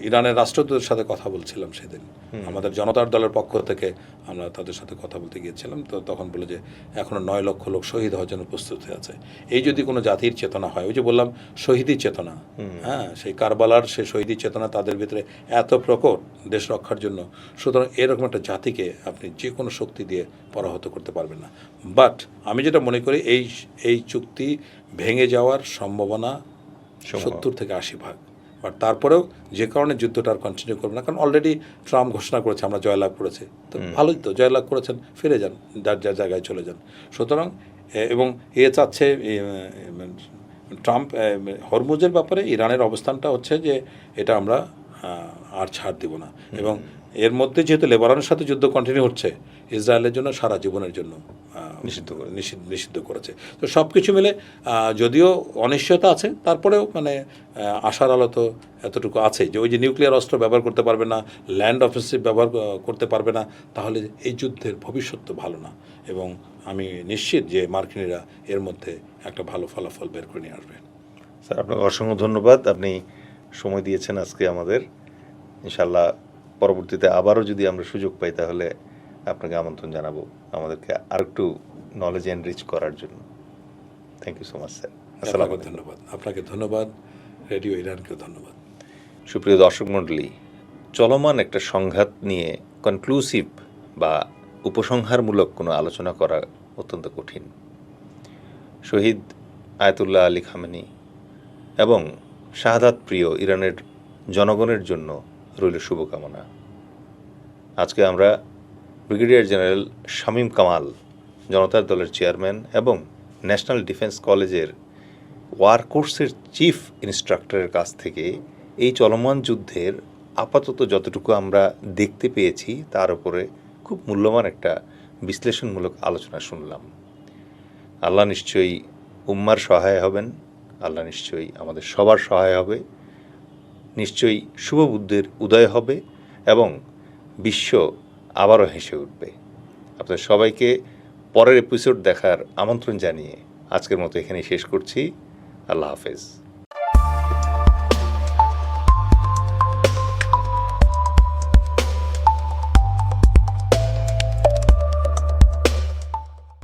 ইরানের রাষ্ট্রদূতের সাথে কথা বলছিলাম সেদিন, আমাদের জনতার দলের পক্ষ থেকে আমরা তাদের সাথে কথা বলতে গিয়েছিলাম। তো তখন বলে যে এখনও 9 লক্ষ লোক শহীদ হওয়ার জন্য প্রস্তুত হয়ে আছে। এই যদি কোনো জাতির চেতনা হয়, ওই যে বললাম শহীদি চেতনা, হ্যাঁ, সেই কারবালার সেই শহীদি চেতনা তাদের ভিতরে এত প্রকট দেশ রক্ষার জন্য, সুতরাং এরকম একটা জাতিকে আপনি যে কোনো শক্তি দিয়ে পরাহত করতে পারবেন না। বাট আমি যেটা মনে করি এই চুক্তি ভেঙে যাওয়ার সম্ভাবনা 70 থেকে 80%। বাট তারপরেও যে কারণে যুদ্ধটা আর কন্টিনিউ করবে না, কারণ অলরেডি ট্রাম্প ঘোষণা করেছে আমরা জয়লাভ করেছি। তো ভালোই তো, জয়লাভ করেছেন, ফিরে যান, যার যার জায়গায় চলে যান। সুতরাং এবং চাচ্ছে ট্রাম্প হরমুজের ব্যাপারে ইরানের অবস্থানটা হচ্ছে যে এটা আমরা আর ছাড় দিব না। এবং এর মধ্যে যেহেতু লেবাননের সাথে যুদ্ধ কন্টিনিউ হচ্ছে, ইসরায়েলের জন্য সারা জীবনের জন্য নিষিদ্ধ করেছে। তো সব কিছু মিলে যদিও অনিশ্চয়তা আছে, তারপরেও মানে আশার আলো তো এতটুকু আছে যে ওই যে নিউক্লিয়ার অস্ত্র ব্যবহার করতে পারবে না, ল্যান্ড অফেন্সিভ ব্যবহার করতে পারবে না, তাহলে এই যুদ্ধের ভবিষ্যৎ তো ভালো না। এবং আমি নিশ্চিত যে মার্কিনিরা এর মধ্যে একটা ভালো ফলাফল বের করে নিয়ে আসবেন। স্যার, আপনাকে অসংখ্য ধন্যবাদ, আপনি সময় দিয়েছেন আজকে আমাদের। ইনশাল্লাহ পরবর্তীতে আবারও যদি আমরা সুযোগ পাই তাহলে আপনাকে আমন্ত্রণ জানাবো আমাদেরকে আরেকটু নলেজ এনরিচ করার জন্য। Thank you so much sir. আসসালামু আলাইকুম। ধন্যবাদ আপনাকে, ধন্যবাদ রেডিও ইরানকেও ধন্যবাদ। সুপ্রিয় দর্শক মণ্ডলী, চলমান একটা সংঘাত নিয়ে কনক্লুসিভ বা উপসংহারমূলক কোনো আলোচনা করা অত্যন্ত কঠিন। শহীদ আয়াতুল্লাহ আলী খামেনি এবং শাহাদাত প্রিয় ইরানের জনগণের জন্য রইল শুভকামনা। আজকে আমরা ব্রিগেডিয়ার জেনারেল শামীম কামাল, জনতার দলের চেয়ারম্যান এবং ন্যাশনাল ডিফেন্স কলেজের ওয়ার কোর্সের চিফ ইনস্ট্রাক্টরের কাছ থেকে এই চলমান যুদ্ধের আপাতত যতটুকু আমরা দেখতে পেয়েছি তার উপরে খুব মূল্যবান একটা বিশ্লেষণমূলক আলোচনা শুনলাম। আল্লাহ নিশ্চয়ই উম্মার সহায় হবেন, আল্লাহ নিশ্চয়ই আমাদের সবার সহায় হবে, নিশ্চয়ই শুভ বুদ্ধির উদয় হবে এবং বিশ্ব আবারও হেসে উঠবে। আপনাদের সবাইকে পরের এপিসোড দেখার আমন্ত্রণ জানিয়ে আজকের মতো এখানেই শেষ করছি। আল্লাহ হাফেজ।